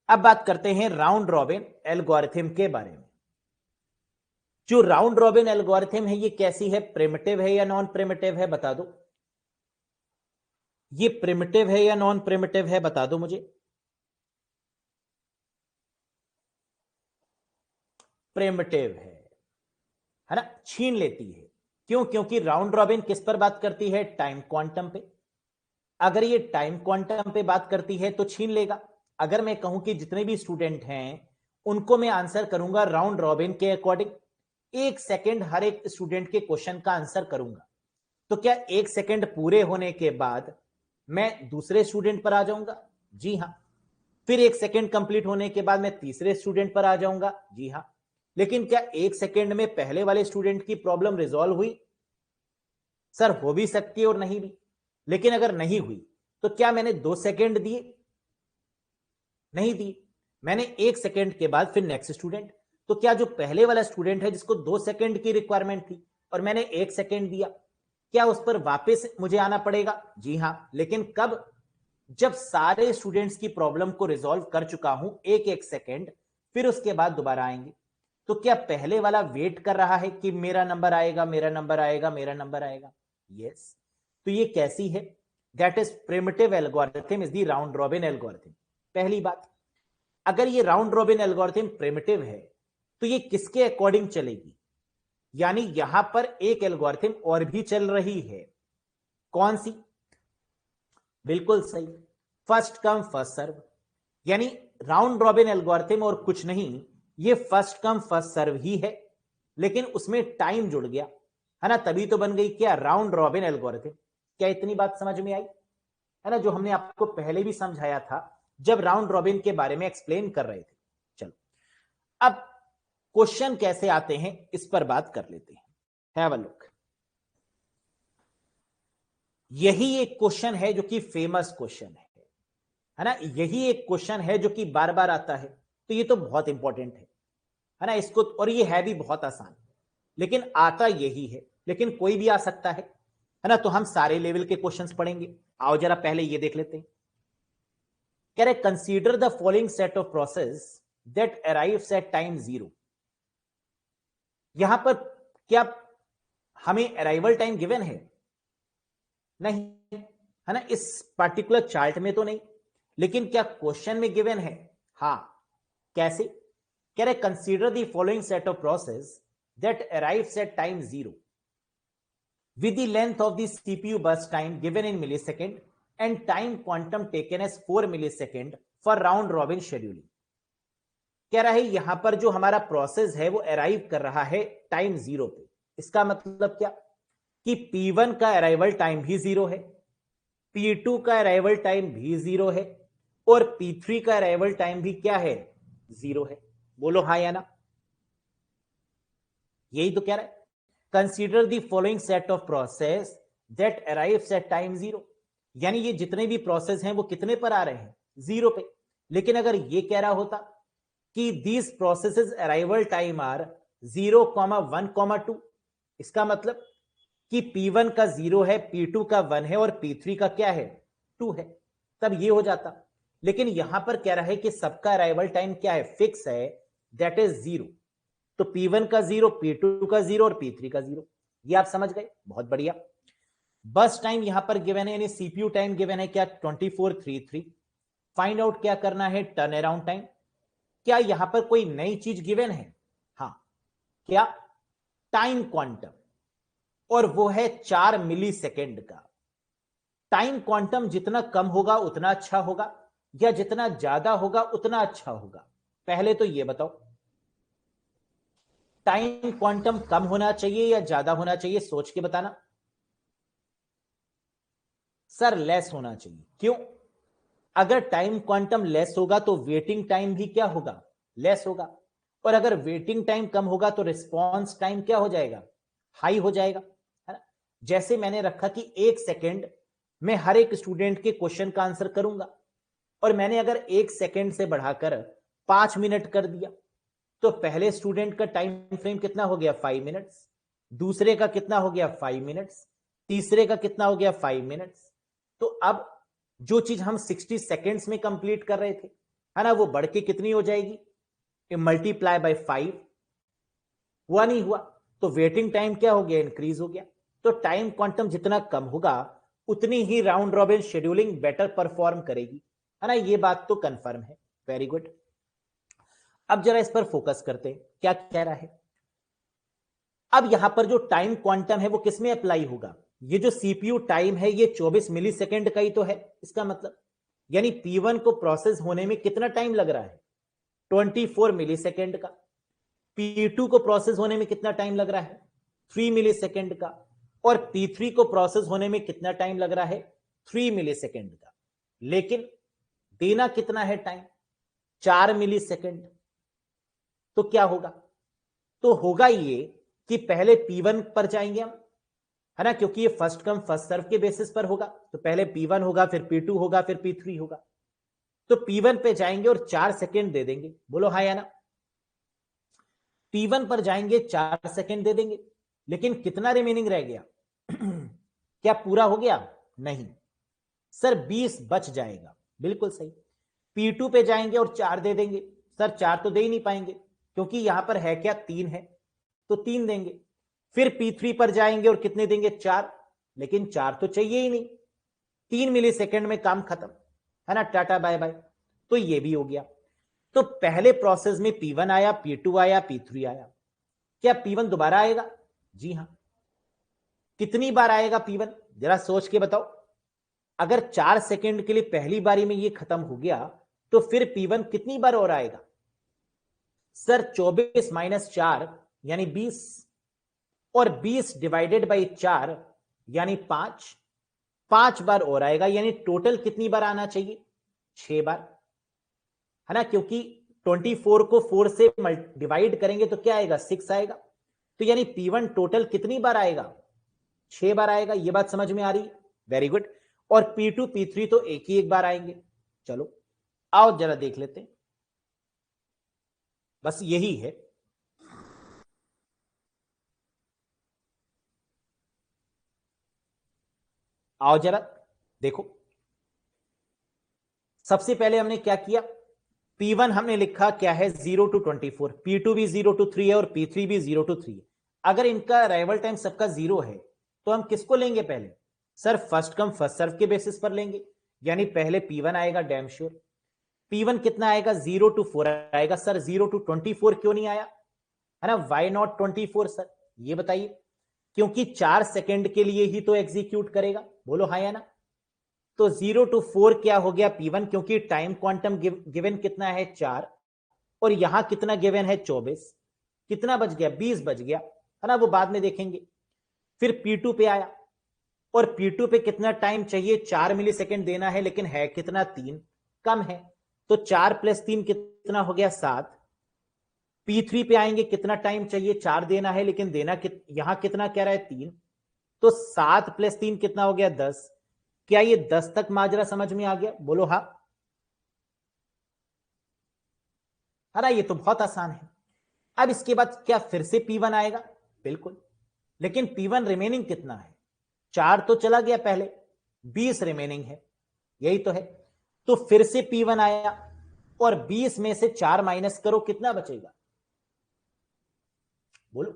अब बात करते हैं राउंड रॉबिन एल्गोरिथम के बारे में। जो राउंड रॉबिन एल्गोरिथम है ये कैसी है, प्रिमिटिव है या नॉन प्रिमिटिव है, बता दो। ये प्रिमिटिव है या नॉन प्रिमिटिव है, बता दो मुझे। प्रिमिटिव है ना, छीन लेती है। क्यों, क्योंकि राउंड रॉबिन किस पर बात करती है, टाइम क्वांटम पे। अगर ये टाइम क्वांटम पे बात करती है तो छीन लेगा। अगर मैं कहूं कि जितने भी स्टूडेंट हैं उनको मैं आंसर करूंगा राउंड रॉबिन के अकॉर्डिंग, 1 सेकेंड हर एक स्टूडेंट के क्वेश्चन का आंसर करूंगा, तो क्या 1 सेकेंड पूरे होने के बाद मैं दूसरे स्टूडेंट पर आ जाऊंगा, जी हां। फिर 1 सेकेंड कंप्लीट होने के बाद मैं तीसरे स्टूडेंट पर आ जाऊंगा, जी हां। लेकिन क्या 1 सेकेंड में पहले वाले स्टूडेंट की प्रॉब्लम रिजॉल्व हुई? सर हो भी सकती है और नहीं भी। लेकिन अगर नहीं हुई तो क्या मैंने 2 सेकेंड दिए? नहीं दिए। मैंने 1 सेकेंड के बाद फिर नेक्स्ट स्टूडेंट। तो क्या जो पहले वाला स्टूडेंट है जिसको 2 सेकेंड की रिक्वायरमेंट थी और मैंने 1 सेकेंड दिया, क्या उस पर वापस मुझे आना पड़ेगा? जी हां। लेकिन कब? जब सारे स्टूडेंट्स की प्रॉब्लम को रिजॉल्व कर चुका हूं 1-1 सेकेंड, फिर उसके बाद दोबारा आएंगे। तो क्या पहले वाला वेट कर रहा है कि मेरा नंबर आएगा, मेरा नंबर आएगा, मेरा नंबर आएगा? यस। तो ये कैसी है? That is primitive algorithm is the round robin algorithm. पहली बात, अगर ये राउंड रॉबिन एल्गोरिथम प्रिमिटिव है तो ये किसके अकॉर्डिंग चलेगी? यानी यहां पर एक एल्गोरिथम और भी चल रही है। कौन सी? बिल्कुल सही, फर्स्ट कम फर्स्ट सर्व। यानी राउंड रॉबिन एल्गोरिथम और कुछ नहीं, ये फर्स्ट कम फर्स्ट सर्व ही है, लेकिन उसमें टाइम जुड़ गया, है ना, तभी तो बन गई क्या? Round robin algorithm. क्या इतनी बात समझ में आई? है ना, जो हमने आपको पहले भी समझाया था जब राउंड रॉबिन के बारे में एक्सप्लेन कर रहे थे। चलो अब क्वेश्चन कैसे आते हैं इस पर बात कर लेते हैं। Have a look. यही एक क्वेश्चन है जो कि फेमस क्वेश्चन है ना, यही एक क्वेश्चन है जो कि बार बार आता है, तो ये तो बहुत इंपॉर्टेंट है ना इसको, और ये है भी बहुत आसान, लेकिन आता यही है, लेकिन कोई भी आ सकता है ना। तो हम सारे लेवल के क्वेश्चंस पढ़ेंगे। आओ जरा पहले ये देख लेते हैं। कह रहे consider the following set of process that arrives at time 0। यहां पर क्या हमें अराइवल टाइम गिवन है? नहीं, है ना, इस पर्टिकुलर चार्ट में तो नहीं, लेकिन क्या क्वेश्चन में गिवन है? हां। कैसे? कह रहे consider the following set of process that arrives at time 0 with the length of the CPU burst time given in millisecond and time quantum taken as 4 millisecond for round robin scheduling। कह रहा है यहां पर जो हमारा process है वो arrive कर रहा है टाइम 0 पे। इसका मतलब क्या कि P1 का अराइवल टाइम भी 0 है, P2 का अराइवल टाइम भी 0 है, और P3 का अराइवल टाइम भी क्या है? 0 है। बोलो हाँ या ना। यही तो कह रहा है, consider the following set of process that arrives at time 0। यानी ये जितने भी प्रोसेस हैं वो कितने पर आ रहे हैं? 0 पे। लेकिन अगर ये कह रहा होता कि these processes arrival time are 0,1,2, इसका मतलब कि P1 का 0 है, P2 का 1 है और P3 का क्या है? 2 है, तब ये हो जाता। लेकिन यहां पर कह रहा है कि सबका अराइवल टाइम क्या है? फिक्स है, दैट इज 0। तो P1 का 0, P2 का 0 और P3 का 0। ये आप समझ गए, बहुत बढ़िया। बस टाइम यहां पर गिवन है, यानी सीपीयू टाइम गिवन है क्या? 2433। फाइंड आउट क्या करना है? Turn around time. क्या यहां पर कोई नई चीज गिवन है? हां। क्या? टाइम क्वांटम, और वो है 4 मिली सेकेंड का। टाइम क्वांटम जितना कम होगा उतना अच्छा होगा, या जितना ज्यादा होगा उतना अच्छा होगा? पहले तो ये बताओ, टाइम क्वांटम कम होना चाहिए या ज्यादा होना चाहिए? सोच के बताना। सर लेस होना चाहिए। क्यों? अगर टाइम क्वांटम लेस होगा तो वेटिंग टाइम भी क्या होगा? लेस होगा। और अगर वेटिंग टाइम कम होगा तो रिस्पॉन्स टाइम क्या हो जाएगा? हाई हो जाएगा, है ना। जैसे मैंने रखा कि 1 सेकेंड में हर एक स्टूडेंट के क्वेश्चन का आंसर करूंगा, और मैंने अगर 1 सेकेंड से बढ़ाकर 5 मिनट कर दिया, तो पहले स्टूडेंट का टाइम फ्रेम कितना हो गया? 5 मिनट्स। दूसरे का कितना हो गया? 5 मिनट्स। तीसरे का कितना हो गया? 5 मिनट्स। तो अब जो चीज हम 60 सेकेंड्स में कंप्लीट कर रहे थे, है ना, वो बढ़ के कितनी हो जाएगी? Multiply by 5। हुआ नहीं हुआ? तो वेटिंग टाइम क्या हो गया? इंक्रीज हो गया। तो टाइम क्वांटम जितना कम होगा उतनी ही round robin scheduling better perform करेगी, है ना। ये बात तो कंफर्म है। Very good. अब जरा इस पर फोकस करते हैं, क्या कह रहा है। अब यहां पर जो टाइम क्वांटम है वो किसमें अप्लाई होगा? ये जो सीपीयू टाइम है ये 24 मिली सेकेंड का ही तो है। इसका मतलब यानी P1 को प्रोसेस होने में कितना टाइम लग रहा है? 24 मिली सेकेंड का। P2 को प्रोसेस होने में कितना टाइम लग रहा है? 3 मिली सेकेंड का। और P3 को प्रोसेस होने में कितना टाइम लग रहा है? 3 मिली सेकेंड का, लेकिन देना कितना है टाइम, 4 मिली सेकेंड। तो क्या होगा, तो होगा ये कि पहले P1 पर जाएंगे हम, है ना, क्योंकि ये फर्स्ट कम फर्स्ट सर्व के बेसिस पर होगा, तो पहले P1 होगा, फिर P2 होगा, फिर P3 होगा। तो P1 पे जाएंगे और 4 सेकेंड दे देंगे, बोलो हाँ या ना। P1 पर जाएंगे, 4 सेकेंड दे देंगे, लेकिन कितना रिमेनिंग रह गया क्या पूरा हो गया, नहीं सर, 20 बच जाएगा, बिल्कुल सही। P2 पे जाएंगे और 4 दे देंगे, सर 4 तो दे ही नहीं पाएंगे, क्योंकि यहां पर है क्या, 3 है, तो 3 देंगे। फिर P3 पर जाएंगे और कितने देंगे, 4, लेकिन 4 तो चाहिए ही नहीं, 3 मिली सेकेंड में काम खत्म, है ना, टाटा बाय बाय। तो ये भी हो गया। तो पहले प्रोसेस में P1 आया, P2 आया, P3 आया, क्या P1 दोबारा आएगा, जी हां। कितनी बार आएगा P1, जरा सोच के बताओ। अगर 4 सेकेंड के लिए पहली बारी में ये खत्म हो गया, तो फिर P1 कितनी बार और आएगा, सर 24 माइनस 4 यानी 20, और 20 डिवाइडेड बाई 4 यानी 5 बार और आएगा, यानी टोटल कितनी बार आना चाहिए, 6 बार, है ना, क्योंकि 24 को 4 से डिवाइड करेंगे तो क्या आएगा, 6 आएगा। तो यानी P1 टोटल कितनी बार आएगा, 6 बार आएगा। ये बात समझ में आ रही है, वेरी गुड। और P2 P3 तो एक ही एक बार आएंगे। चलो आओ जरा देख लेते हैं, बस यही है। आओ जरा देखो, सबसे पहले हमने क्या किया, P1 हमने लिखा क्या है, 0 to 24, P2 भी 0 to 3 है और P3 भी 0 to 3 है। अगर इनका अराइवल टाइम सबका 0 है, तो हम किसको लेंगे पहले, sir first come first serve के बेसिस पर लेंगे, यानी पहले P1 आएगा, डैम श्योर। P1 कितना आएगा, 0 to 4 आएगा, सर 0 to 24 क्यों नहीं आया, है ना, वाई नॉट 24 सर, ये बताइए, क्योंकि 4 सेकेंड के लिए ही तो एग्जीक्यूट करेगा, बोलो हाँ या ना। तो 0 to 4 क्या हो गया P1, क्योंकि टाइम क्वांटम गिवन कितना है, 4, और यहां कितना गिवन है, 24, कितना बच गया, 20 बच गया, है ना, वो बाद में देखेंगे। फिर P2 पे आया, और P2 पे कितना टाइम चाहिए, 4 मिली सेकेंड देना है, लेकिन है कितना, 3, कम है, तो 4 + 3 कितना हो गया, 7। P3 पे आएंगे, कितना टाइम चाहिए, 4 देना है, लेकिन देना यहां कितना कह रहा है, 3, तो 7 + 3 कितना हो गया, 10। क्या ये 10 तक माजरा समझ में आ गया, बोलो हाँ। अरे ये तो बहुत आसान है। अब इसके बाद क्या फिर से P1 आएगा, बिल्कुल, लेकिन P1 रिमेनिंग कितना है, 4 तो चला गया पहले, 20 रिमेनिंग है, यही तो है। तो फिर से P1 आया, और 20 में से 4 माइनस करो, कितना बचेगा, बोलो।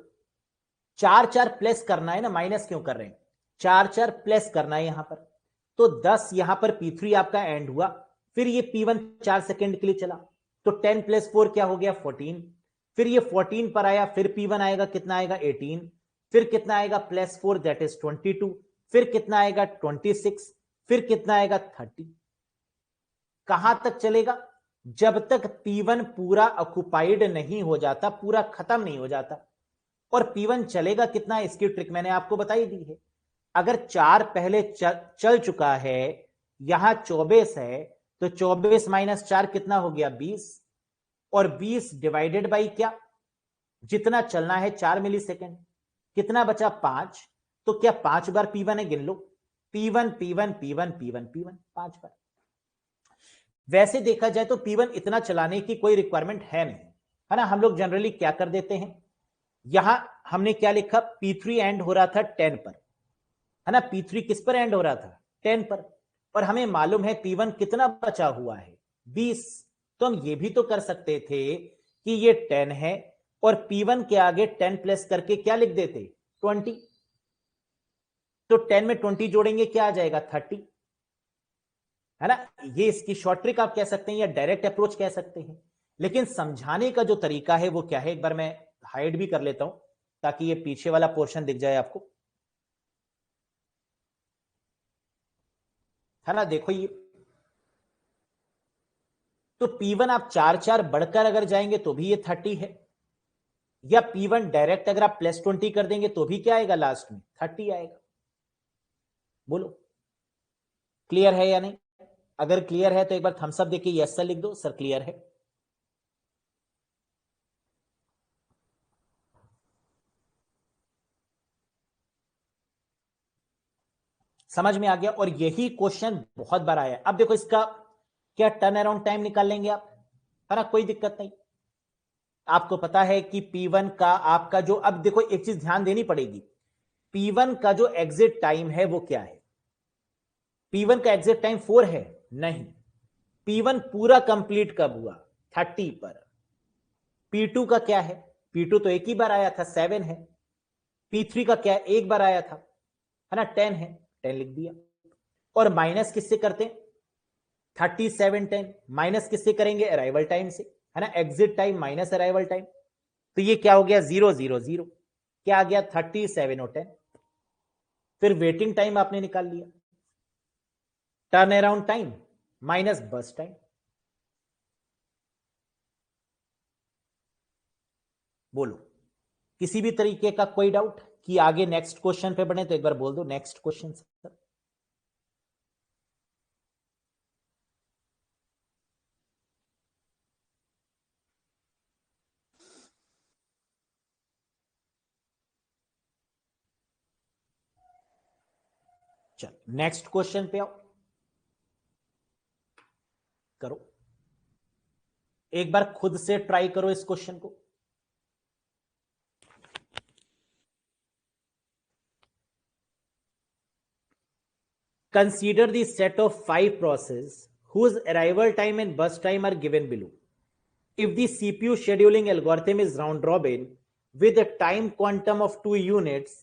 4 4 प्लस करना है ना, माइनस क्यों कर रहे हैं, 4 4 प्लस करना है यहां पर। तो 10 यहां पर P3 आपका एंड हुआ, फिर ये P1 4 सेकेंड के लिए चला, तो 10 + 4 क्या हो गया, 14। फिर ये 14 पर आया, फिर P1 आएगा, कितना आएगा, 18। फिर कितना आएगा, +4 दैट इज 22। फिर कितना आएगा, 26। फिर कितना आएगा, 30। कहां तक चलेगा, जब तक P1 पूरा ऑक्युपाइड नहीं हो जाता, पूरा खत्म नहीं हो जाता। और P1 चलेगा कितना, इसकी ट्रिक मैंने आपको बताई दी है। अगर 4 पहले चल चुका है, यहां 24 है, तो 24 माइनस 4 कितना हो गया, 20, और 20 डिवाइडेड बाई क्या, जितना चलना है 4 मिली सेकेंड, कितना बचा, 5। तो क्या 5 बार P1 है, गिन लो, P1 P1 P1 P1 P1, 5 बार। वैसे देखा जाए तो P1 इतना चलाने की कोई रिक्वायरमेंट है नहीं, है ना, हम लोग जनरली क्या कर देते हैं, यहां हमने क्या लिखा, P3 एंड हो रहा था 10 पर, है ना, P3 किस पर एंड हो रहा था, 10 पर, और हमें मालूम है P1 कितना बचा हुआ है, 20। तो हम ये भी तो कर सकते थे कि ये 10 है, और P1 के आगे 10 प्लस करके क्या लिख देते, 20। तो 10 में 20 जोड़ेंगे, क्या आ जाएगा, 30, है ना। ये इसकी शॉर्ट ट्रिक आप कह सकते हैं, या डायरेक्ट अप्रोच कह सकते हैं, लेकिन समझाने का जो तरीका है वो क्या है, एक बार मैं हाइड भी कर लेता हूं, ताकि ये पीछे वाला पोर्शन दिख जाए आपको, है ना। देखो ये, तो P1 आप 4 4 बढ़कर अगर जाएंगे तो भी ये 30 है, या P1 डायरेक्ट अगर आप +20 कर देंगे तो भी क्या आएगा, लास्ट में 30 आएगा, बोलो। क्लियर है या नहीं? अगर क्लियर है तो एक बार थम्स अप देके यस सर लिख दो, सर क्लियर है। समझ में आ गया? और यही क्वेश्चन बहुत बार आया। अब देखो इसका क्या टर्न अराउंड टाइम निकाल लेंगे आप, है ना, कोई दिक्कत नहीं। आपको पता है कि P1 का आपका जो, अब देखो एक चीज ध्यान देनी पड़ेगी, P1 का जो एग्जिट टाइम है वो क्या है? P1 का एग्जिट टाइम 4 है? नहीं। P1 पूरा कंप्लीट कब हुआ? 30 पर। P2 का क्या है? P2 तो एक ही बार आया था, 7 है। P3 का क्या है? एक बार आया था, है ना, 10 है, 10 लिख दिया। और माइनस किससे करते हैं? 37 10 माइनस किससे करेंगे? अराइवल टाइम से, है ना, exit time minus arrival time. तो ये क्या हो गया? 0 0 0। क्या आ गया? 37 और 10। फिर वेटिंग टाइम आपने निकाल लिया, टर्न अराउंड टाइम माइनस बस टाइम। बोलो, किसी भी तरीके का कोई डाउट कि आगे नेक्स्ट क्वेश्चन पे बढ़े तो एक बार बोल दो नेक्स्ट क्वेश्चन सर। चल नेक्स्ट क्वेश्चन पे आओ, करो एक बार खुद से ट्राई करो इस क्वेश्चन को। Consider the set of 5 processes whose arrival time and bus time are given below. If the CPU scheduling algorithm is round robin with a time quantum of 2 units,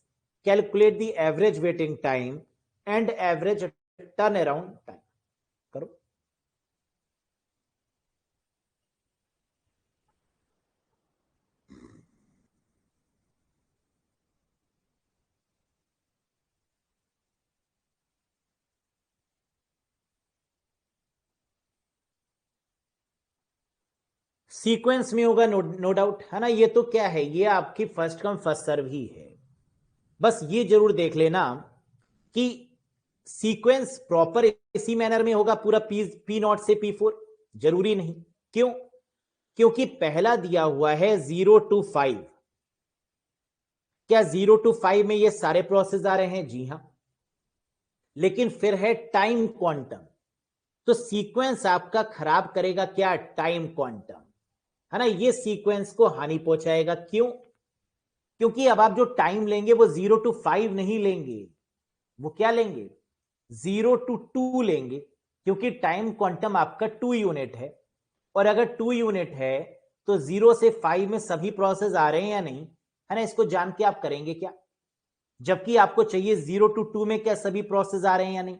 calculate the average waiting time and average turnaround time. करो। Sequence में होगा, no doubt, है ना। ये तो क्या है, ये आपकी फर्स्ट कम फर्स्ट सर्व ही है। बस ये जरूर देख लेना कि सीक्वेंस प्रॉपर इसी मैनर में होगा पूरा पी नॉट से P4, जरूरी नहीं। क्यों? क्योंकि पहला दिया हुआ है 0 to 5। क्या 0 to 5 में ये सारे प्रोसेस आ रहे हैं? जी हां। लेकिन फिर है टाइम क्वांटम, तो सीक्वेंस आपका खराब करेगा क्या? टाइम क्वांटम, है ना, ये सीक्वेंस को हानि पहुंचाएगा। क्यों? क्योंकि अब आप जो टाइम लेंगे वो 0 to 5 नहीं लेंगे, वो क्या लेंगे? 0 to 2 लेंगे, क्योंकि टाइम क्वांटम आपका 2 यूनिट है। और अगर 2 यूनिट है तो 0 से 5 में सभी प्रोसेस आ रहे हैं या नहीं, है ना, इसको जान के आप करेंगे क्या? जबकि आपको चाहिए 0 to 2 में क्या सभी प्रोसेस आ रहे हैं या नहीं,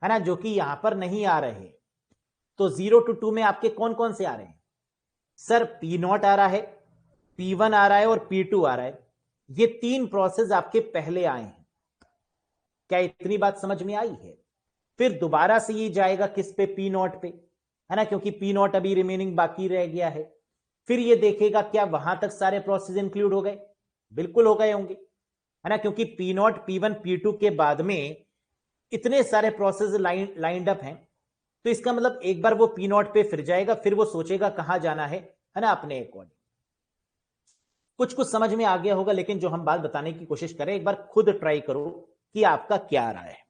है ना, जो कि यहां पर नहीं आ रहे। तो 0 to 2 में आपके कौन कौन से आ रहे हैं? सर P0 आ रहा है, P1 आ रहा है और P2 आ रहा है। ये 3 प्रोसेस आपके पहले आए हैं। क्या इतनी बात समझ में आई है? फिर दोबारा से ये जाएगा किस पे? P0 पे, है ना, क्योंकि P0 अभी रिमेनिंग बाकी रह गया है। फिर ये देखेगा क्या वहां तक सारे प्रोसेस इंक्लूड हो गए? बिल्कुल हो गए होंगे, है ना, क्योंकि P0 P1 P2 के बाद में इतने सारे प्रोसेस लाइंड अप हैं। तो इसका मतलब एक बार वो P0 पे फिर जाएगा, फिर वो सोचेगा कहां जाना है ना, अपने अकॉर्डिंग। कुछ कुछ समझ में आ गया होगा, लेकिन जो हम बात बताने की कोशिश करें, एक बार खुद ट्राई करो कि आपका क्या राय है।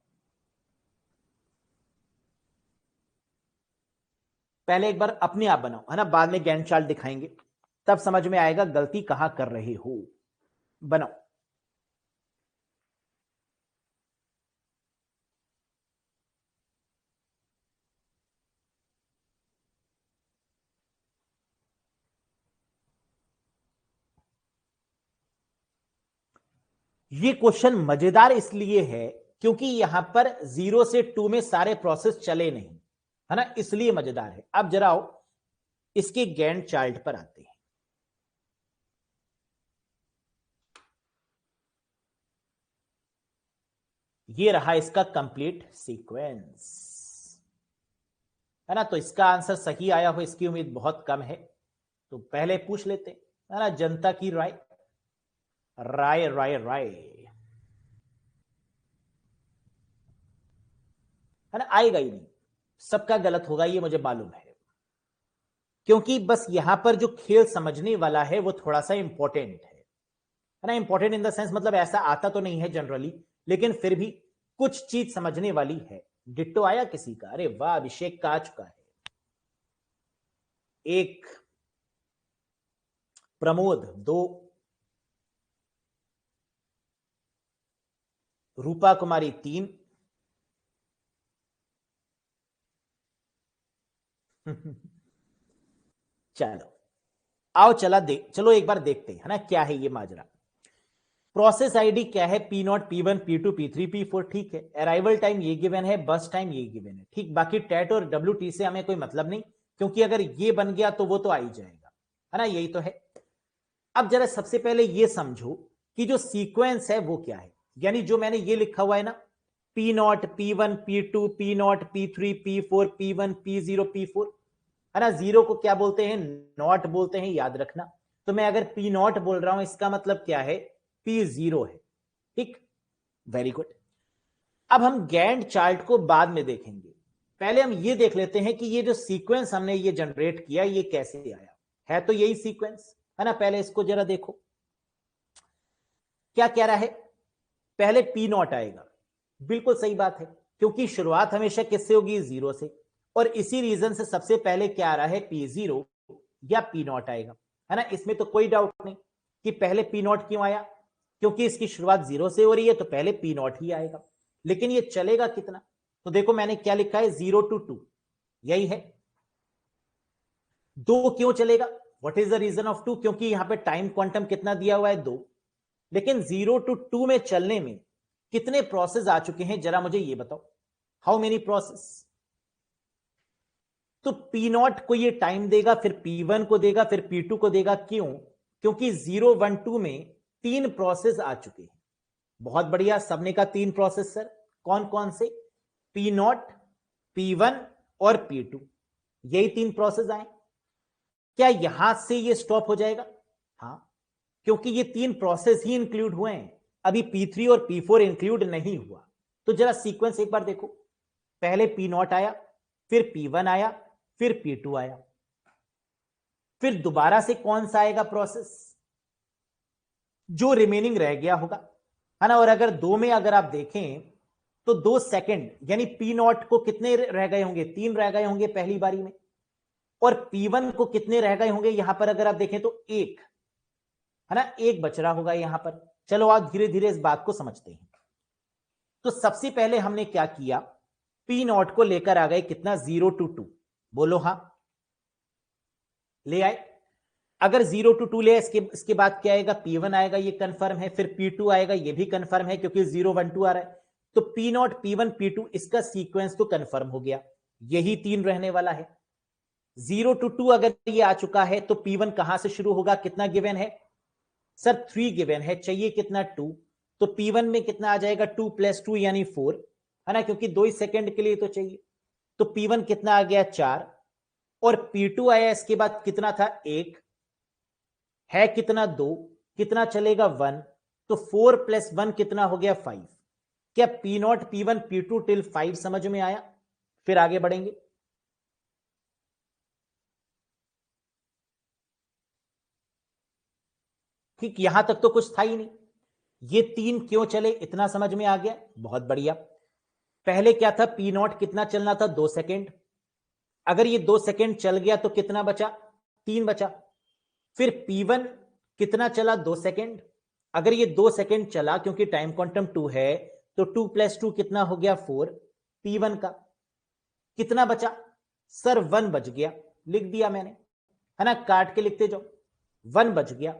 पहले एक बार अपने आप बनाओ, है ना, बाद में गैंट चार्ट दिखाएंगे, तब समझ में आएगा गलती कहां कर रहे हो। बनाओ। ये क्वेश्चन मजेदार इसलिए है क्योंकि यहां पर 0 से 2 में सारे प्रोसेस चले नहीं, है ना, इसलिए मजेदार है। अब जरा आओ इसके गैंट चार्ट पर आते हैं। ये रहा इसका कंप्लीट सीक्वेंस, है ना। तो इसका आंसर सही आया हो इसकी उम्मीद बहुत कम है, तो पहले पूछ लेते हैं, है ना, जनता की राय। राय राय राय, है ना, आएगा ही नहीं, सबका गलत होगा ये मुझे मालूम है, क्योंकि बस यहां पर जो खेल समझने वाला है वो थोड़ा सा इंपॉर्टेंट है ना, इंपॉर्टेंट इन द सेंस मतलब ऐसा आता तो नहीं है जनरली, लेकिन फिर भी कुछ चीज समझने वाली है। डिट्टो आया किसी का? अरे वाह, अभिषेक का आ चुका है। एक, प्रमोद 2, रूपा कुमारी 3, चलो आओ चलो एक बार देखते हैं, है ना, क्या है ये माजरा। प्रोसेस आईडी क्या है? P0, P1, P2, P3, P4, ठीक है। अराइवल टाइम ये गिवन है, बस टाइम ये गिवन है, ठीक। बाकी टेट और WT से हमें कोई मतलब नहीं, क्योंकि अगर ये बन गया तो वो तो आ ही जाएगा, है ना, यही तो है। अब जरा सबसे पहले ये समझो कि जो सीक्वेंस है वो क्या है, यानी जो मैंने ये लिखा हुआ है ना, P0, P1, P2, P0, P3, P4, P1, P0, P4, है ना। जीरो को क्या बोलते हैं? नॉट बोलते हैं, याद रखना। तो मैं अगर P0 बोल रहा हूं, इसका मतलब क्या है? P0 है, ठीक, वेरी गुड। अब हम गैंट चार्ट को बाद में देखेंगे, पहले हम ये देख लेते हैं कि ये जो सीक्वेंस हमने ये जनरेट किया ये कैसे आया है। तो यही सीक्वेंस है ना, पहले इसको जरा देखो क्या कह रहा है। पहले P0 आएगा, बिल्कुल सही बात है, क्योंकि शुरुआत हमेशा किससे होगी? 0 से, और इसी रीजन से सबसे पहले क्या आ रहा है? P0 या P0 आएगा, है ना। इसमें तो कोई डाउट नहीं कि पहले P0 क्यों आया, क्योंकि इसकी शुरुआत 0 से हो रही है, तो पहले P0 ही आएगा। लेकिन ये चलेगा कितना? तो देखो मैंने क्या लिखा है, 0 to 2, यही है। 2 क्यों चलेगा? What is the reason of 2? क्योंकि यहां पे टाइम क्वांटम कितना दिया हुआ है? 2। लेकिन 0 to 2 में चलने में कितने प्रोसेस आ चुके हैं, जरा मुझे ये बताओ, हाउ मेनी प्रोसेस? तो P0 को ये टाइम देगा, फिर P1 को देगा, फिर P2 को देगा। क्यों? क्योंकि 0, 1, 2 में 3 प्रोसेस आ चुके हैं। बहुत बढ़िया, सबने का 3 प्रोसेस सर, कौन कौन से? P0, P1 और P2, यही 3 प्रोसेस आए। क्या यहां से ये स्टॉप हो जाएगा? हाँ, क्योंकि ये 3 प्रोसेस ही इंक्लूड हुए हैं, अभी P3 और P4 इंक्लूड नहीं हुआ। तो जरा सीक्वेंस एक बार देखो, पहले P0 आया, फिर P1 आया, फिर P2 आया, फिर दोबारा से कौन सा आएगा प्रोसेस? जो रिमेनिंग रह गया होगा, है ना। और अगर 2 में अगर आप देखें तो 2 सेकंड, यानी P0 को कितने रह गए होंगे? 3 रह गए होंगे पहली बारी में, और P1 को कितने रह गए होंगे यहां पर अगर आप देखें तो 1, है ना, 1 बच रहा होगा यहां पर। चलो आप धीरे धीरे इस बात को समझते हैं। तो सबसे पहले हमने क्या किया, P0 को लेकर आ गए कितना? 0 to 2, बोलो हाँ, ले आए। अगर 0 to 2 ले, इसके बाद क्या आएगा? P1 आएगा, ये कंफर्म है, फिर P2 आएगा, ये भी कंफर्म है क्योंकि 0, 1, 2 आ रहा है। तो P0, P1, P2 इसका सीक्वेंस तो कंफर्म हो गया, यही 3 रहने वाला है। 0 to 2 अगर ये आ चुका है तो P1 कहां से शुरू होगा? कितना गिवन है सर? 3 गिवन है, चाहिए कितना? 2। तो P1 में कितना आ जाएगा? 2 + 2 यानी 4, है ना, क्योंकि 2 ही सेकंड के लिए तो चाहिए। तो P1 कितना आ गया? 4, और P2 आया इसके बाद, कितना था? 1 है, कितना? 2, कितना चलेगा? 1। तो 4 + 1 कितना हो गया? 5। क्या P0, P1, P2 टिल 5 समझ में आया? फिर आगे बढ़ेंगे। ठीक, यहां तक तो कुछ था ही नहीं। ये 3 क्यों चले, इतना समझ में आ गया, बहुत बढ़िया। पहले क्या था? P0 कितना चलना था? 2 सेकेंड। अगर ये 2 सेकेंड चल गया तो कितना बचा? 3 बचा। फिर P1 कितना चला? 2 सेकेंड। अगर ये 2 सेकेंड चला, क्योंकि टाइम क्वांटम 2 है, तो 2 + 2 कितना हो गया? 4। P1 का कितना बचा सर? 1 बच गया, लिख दिया मैंने, है ना, काट के लिखते जाओ, 1 बच गया।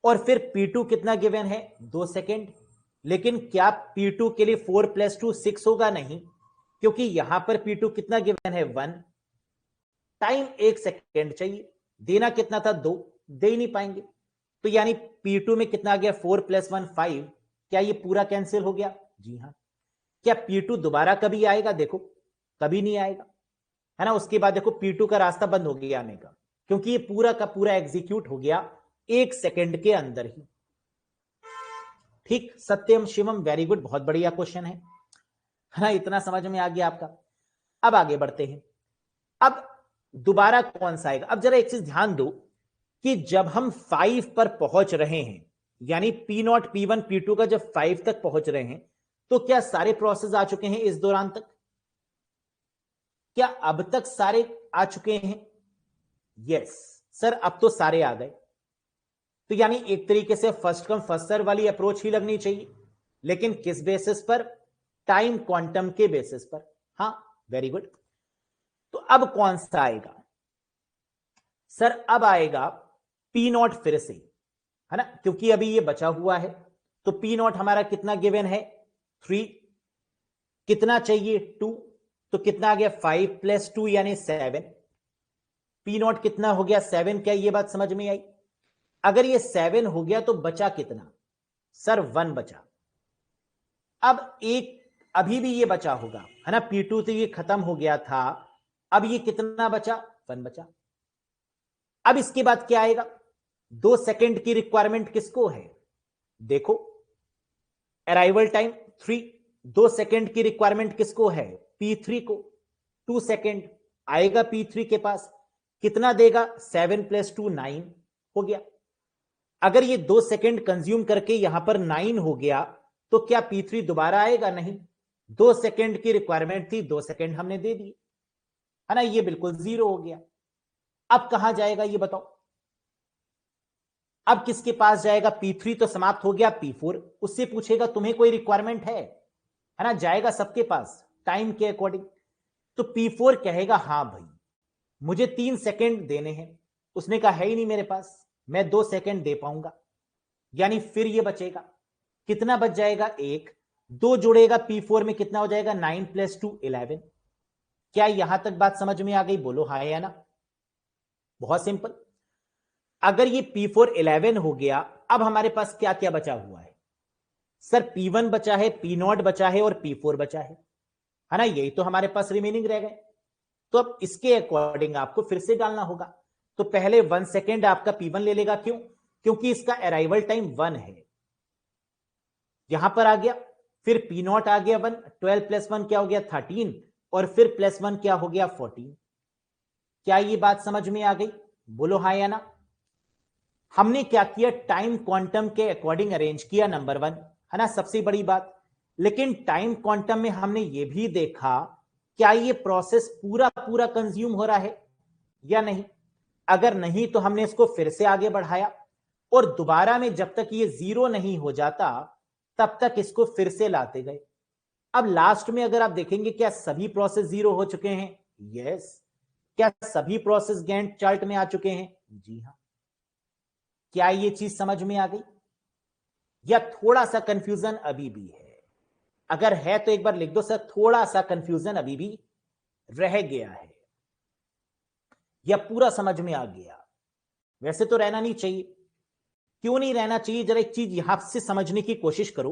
और फिर P2 कितना गिवन है? 2 सेकेंड। लेकिन क्या P2 के लिए 4 + 2 6 होगा? नहीं, क्योंकि यहां पर P2 कितना गिवन है? 1। टाइम 1 सेकेंड चाहिए, देना कितना था? 2, दे ही नहीं पाएंगे। तो यानी P2 में कितना आ गया? 4 + 1 5। क्या ये पूरा कैंसिल हो गया? जी हाँ। क्या P2 दोबारा कभी आएगा? देखो, कभी नहीं आएगा, है ना। उसके बाद देखो P2 का रास्ता बंद हो गया आने का, क्योंकि ये पूरा का पूरा एग्जीक्यूट हो गया 1 सेकेंड के अंदर ही। ठीक, सत्यम शिवम, वेरी गुड, बहुत बढ़िया क्वेश्चन है। है ना, इतना समझ में आ गया आपका। अब आगे बढ़ते हैं। अब दोबारा कौन सा आएगा? अब जरा एक चीज ध्यान दो कि जब हम 5 पर पहुंच रहे हैं, यानी P0 P1 P2 का जब 5 तक पहुंच रहे हैं, तो क्या सारे प्रोसेस आ चुके हैं इस दौरान तक? क्या अब तक सारे आ चुके हैं? यस सर, अब तो सारे आ गए। तो यानी एक तरीके से फर्स्ट कम फर्स्ट सर्व वाली अप्रोच ही लगनी चाहिए, लेकिन किस बेसिस पर? टाइम क्वांटम के बेसिस पर। हाँ, वेरी गुड। तो अब कौन सा आएगा सर? अब आएगा P0 फिर से, है ना, क्योंकि अभी ये बचा हुआ है। तो P0 हमारा कितना गिवन है? 3। कितना चाहिए? 2। तो कितना आ गया? 5 + 2 यानी 7। P0 कितना हो गया? 7। क्या ये बात समझ में आई? अगर ये 7 हो गया तो बचा कितना सर? 1 बचा। अब एक अभी भी ये बचा होगा, है ना, P2 तो ये खत्म हो गया था, अब ये कितना बचा? 1 बचा। अब इसके बाद क्या आएगा? 2 सेकंड की रिक्वायरमेंट किसको है? देखो, अराइवल टाइम 3। 2 सेकंड की रिक्वायरमेंट किसको है? P3 को। 2 सेकंड आएगा P3 के पास, कितना देगा? 7 + 2 9 हो गया। अगर ये 2 सेकंड कंज्यूम करके यहां पर 9 हो गया, तो क्या P3 दोबारा आएगा? नहीं। 2 सेकंड की रिक्वायरमेंट थी, 2 सेकंड हमने दे दिए, है ना, ये बिल्कुल 0 हो गया। अब कहां जाएगा ये बताओ? अब किसके पास जाएगा? P3 तो समाप्त हो गया, P4 उससे पूछेगा तुम्हें कोई रिक्वायरमेंट है ना, जाएगा सबके पास टाइम के अकॉर्डिंग। तो P4 कहेगा हां भाई, मुझे 3 सेकंड देने हैं। उसने कहा है ही नहीं मेरे पास, मैं 2 सेकंड दे पाऊंगा। यानी फिर ये बचेगा, कितना बच जाएगा? 1। 2 जुड़ेगा P4 में, कितना हो जाएगा? 9 + 2 11। क्या यहां तक बात समझ में आ गई? बोलो हाँ या ना। बहुत सिंपल। अगर ये P4 11 हो गया, अब हमारे पास क्या क्या बचा हुआ है सर? P1 बचा है, P0 बचा है और P4 बचा है ना, यही तो हमारे पास रिमेनिंग रह गए। तो अब इसके अकॉर्डिंग आपको फिर से डालना होगा। तो पहले 1 सेकेंड आपका P1 ले लेगा, क्यों? क्योंकि इसका अराइवल टाइम 1 है, यहां पर आ गया। फिर P0 आ गया 1, 12 + 1 क्या हो गया? 13, और फिर +1 क्या हो गया? 14। क्या ये बात समझ में आ गई? बोलो हाँ या ना। हमने क्या किया? टाइम क्वांटम के अकॉर्डिंग अरेंज किया, नंबर 1, है ना, सबसे बड़ी बात। लेकिन टाइम क्वांटम में हमने ये भी देखा, क्या ये प्रोसेस पूरा पूरा कंज्यूम हो रहा है या नहीं। अगर नहीं तो हमने इसको फिर से आगे बढ़ाया, और दोबारा में जब तक ये 0 नहीं हो जाता तब तक इसको फिर से लाते गए। अब लास्ट में अगर आप देखेंगे, क्या सभी प्रोसेस 0 हो चुके हैं? यस। क्या सभी प्रोसेस गैंट चार्ट में आ चुके हैं? जी हां। क्या ये चीज समझ में आ गई, या थोड़ा सा कंफ्यूजन अभी भी है? अगर है तो एक बार लिख दो सर, थोड़ा सा कंफ्यूजन अभी भी रह गया है, या पूरा समझ में आ गया? वैसे तो रहना नहीं चाहिए। क्यों नहीं रहना चाहिए? जरा एक चीज यहां से समझने की कोशिश करो,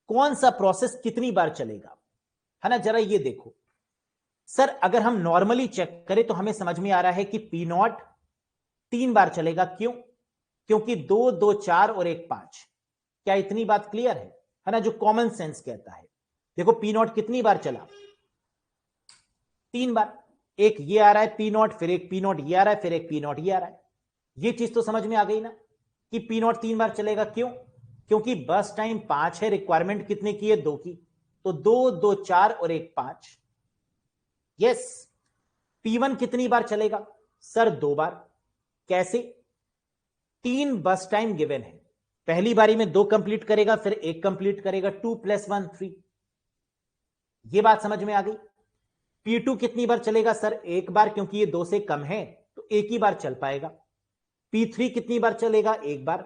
कौन सा प्रोसेस कितनी बार चलेगा, है ना, जरा ये देखो। सर अगर हम नॉर्मली चेक करें तो हमें समझ में आ रहा है कि P0 3 बार चलेगा। क्यों? क्योंकि 2 2 4 और 1 5। क्या इतनी बात क्लियर है ना, जो कॉमन सेंस कहता है। देखो P0 कितनी बार चला? 3 बार। एक ये आ रहा है P0, फिर एक P0 ये आ रहा है, फिर एक P0 ये आ रहा है। ये चीज तो समझ में आ गई ना कि P0 3 बार चलेगा। क्यों? क्योंकि बस टाइम 5 है, रिक्वायरमेंट कितने की है? 2 की। तो 2 2 4 और 1 5। यस। P1 कितनी बार चलेगा सर? 2 बार। कैसे? 3 बस टाइम गिवन है, पहली बारी में 2 कंप्लीट करेगा, फिर 1 कंप्लीट करेगा, 2 + 1 3। ये बात समझ में आ गई। P2 कितनी बार चलेगा सर? 1 बार, क्योंकि ये 2 से कम है तो एक ही बार चल पाएगा। P3 कितनी बार चलेगा? 1 बार।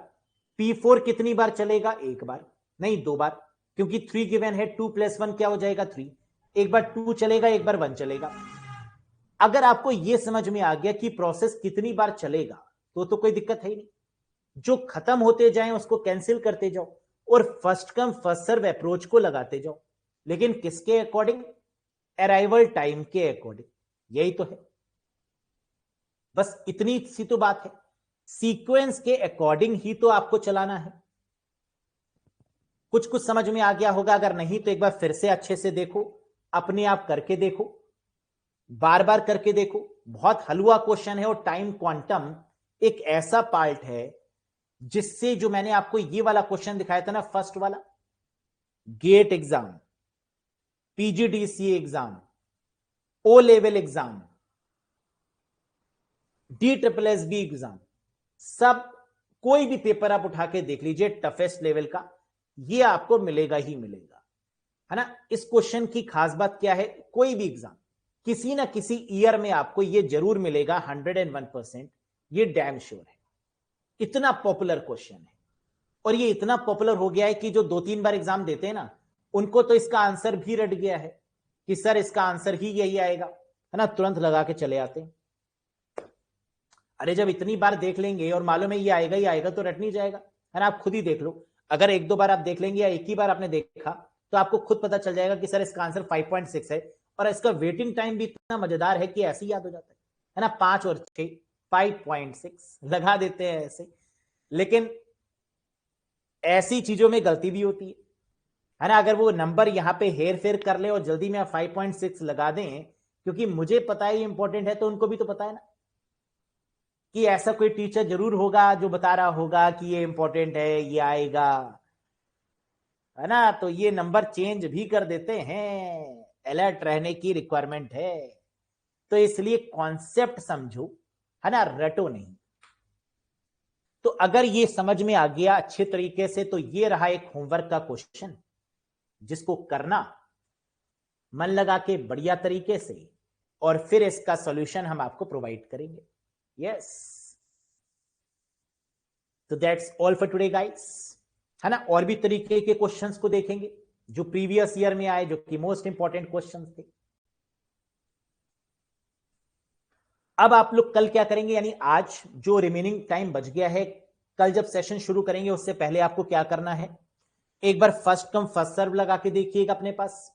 P4 कितनी बार चलेगा? 1 बार। नहीं, 2 बार, क्योंकि 3 गिवन है, 2 + 1 क्या हो जाएगा? 3। एक बार 2 चलेगा, एक बार 1 चलेगा। अगर आपको यह समझ में आ गया कि प्रोसेस कितनी बार चलेगा, तो कोई दिक्कत है ही नहीं। जो खत्म होते जाएं उसको कैंसिल करते जाओ, और first come first serve approach को लगाते जाओ, लेकिन किसके अकॉर्डिंग? अराइवल टाइम के अकॉर्डिंग। यही तो है, बस इतनी सी तो बात है। सीक्वेंस के अकॉर्डिंग ही तो आपको चलाना है। कुछ कुछ समझ में आ गया होगा, अगर नहीं तो एक बार फिर से अच्छे से देखो, अपने आप करके देखो, बार बार करके देखो। बहुत हलवा क्वेश्चन है और टाइम क्वांटम एक ऐसा पार्ट है जिससे, जो मैंने आपको ये वाला क्वेश्चन दिखाया था ना, फर्स्ट वाला, gate exam, PGDCA exam, O level exam, DSSB exam, सब कोई भी पेपर आप उठा के देख लीजिए टफेस्ट लेवल का, ये आपको मिलेगा ही मिलेगा, है ना। इस क्वेश्चन की खास बात क्या है, कोई भी एग्जाम किसी ना किसी ईयर में आपको ये जरूर मिलेगा, 101%, ये डैम श्योर है। इतना पॉपुलर क्वेश्चन है और ये इतना पॉपुलर हो गया है कि जो 2-3 बार एग्जाम देते हैं ना, उनको तो इसका आंसर भी रट गया है कि सर इसका आंसर ही यही आएगा, है ना, तुरंत लगा के चले आते हैं। अरे जब इतनी बार देख लेंगे और मालूम है ये आएगा ही आएगा तो रट नहीं जाएगा, है ना। आप खुद ही देख लो, अगर 1-2 बार आप देख लेंगे या एक ही बार आपने देखा तो आपको खुद पता चल जाएगा कि सर इसका आंसर 5.6 है, और इसका वेटिंग टाइम भी इतना मजेदार है कि ऐसे ही याद हो जाता है ना। 5 और 6, 5.6 लगा देते हैं ऐसे। लेकिन ऐसी चीजों में गलती भी होती है ना। अगर वो नंबर यहां पे हेर फेर कर ले और जल्दी में आप 5.6 लगा दें, क्योंकि मुझे पता है ये इंपॉर्टेंट है, तो उनको भी तो पता है ना कि ऐसा कोई टीचर जरूर होगा जो बता रहा होगा कि ये इंपॉर्टेंट है, ये आएगा, है ना। तो ये नंबर चेंज भी कर देते हैं, अलर्ट रहने की रिक्वायरमेंट है। तो इसलिए कॉन्सेप्ट समझो, है ना, रटो नहीं। तो अगर ये समझ में आ गया अच्छे तरीके से, तो ये रहा एक होमवर्क का क्वेश्चन जिसको करना मन लगा के बढ़िया तरीके से, और फिर इसका सॉल्यूशन हम आपको प्रोवाइड करेंगे। यस, तो that's all for today guys, है ना। और भी तरीके के क्वेश्चंस को देखेंगे जो प्रीवियस ईयर में आए, जो कि मोस्ट इंपॉर्टेंट क्वेश्चंस थे। अब आप लोग कल क्या करेंगे, यानी आज जो रिमेनिंग टाइम बच गया है, कल जब सेशन शुरू करेंगे उससे पहले आपको क्या करना है, एक बार फर्स्ट कम फर्स्ट सर्व लगा के देखिएगा अपने पास,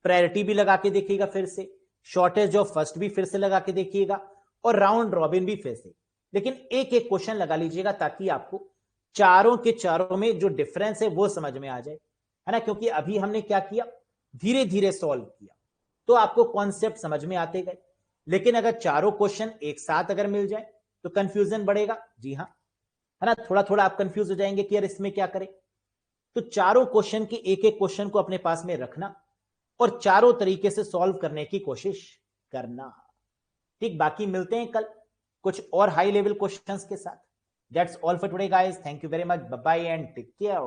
प्रायोरिटी भी लगा के देखिएगा, फिर से शॉर्टेज ऑफ फर्स्ट भी फिर से लगा के देखिएगा, और राउंड रॉबिन भी फिर से। लेकिन एक एक क्वेश्चन लगा लीजिएगा ताकि आपको चारों के चारों में जो डिफरेंस है वो समझ में आ जाए, है ना। क्योंकि अभी हमने क्या किया, धीरे धीरे सॉल्व किया, तो आपको कॉन्सेप्ट समझ में आते गए। लेकिन अगर चारों क्वेश्चन एक साथ अगर मिल जाए तो कंफ्यूजन बढ़ेगा, जी हाँ, है ना। थोड़ा थोड़ा आप कंफ्यूज हो जाएंगे कि यार इसमें क्या करें। तो चारों क्वेश्चन के एक एक क्वेश्चन को अपने पास में रखना और चारों तरीके से सॉल्व करने की कोशिश करना। ठीक, बाकी मिलते हैं कल कुछ और हाई लेवल क्वेश्चंस के साथ। That's all for today guys, thank you very much, bye bye and take care.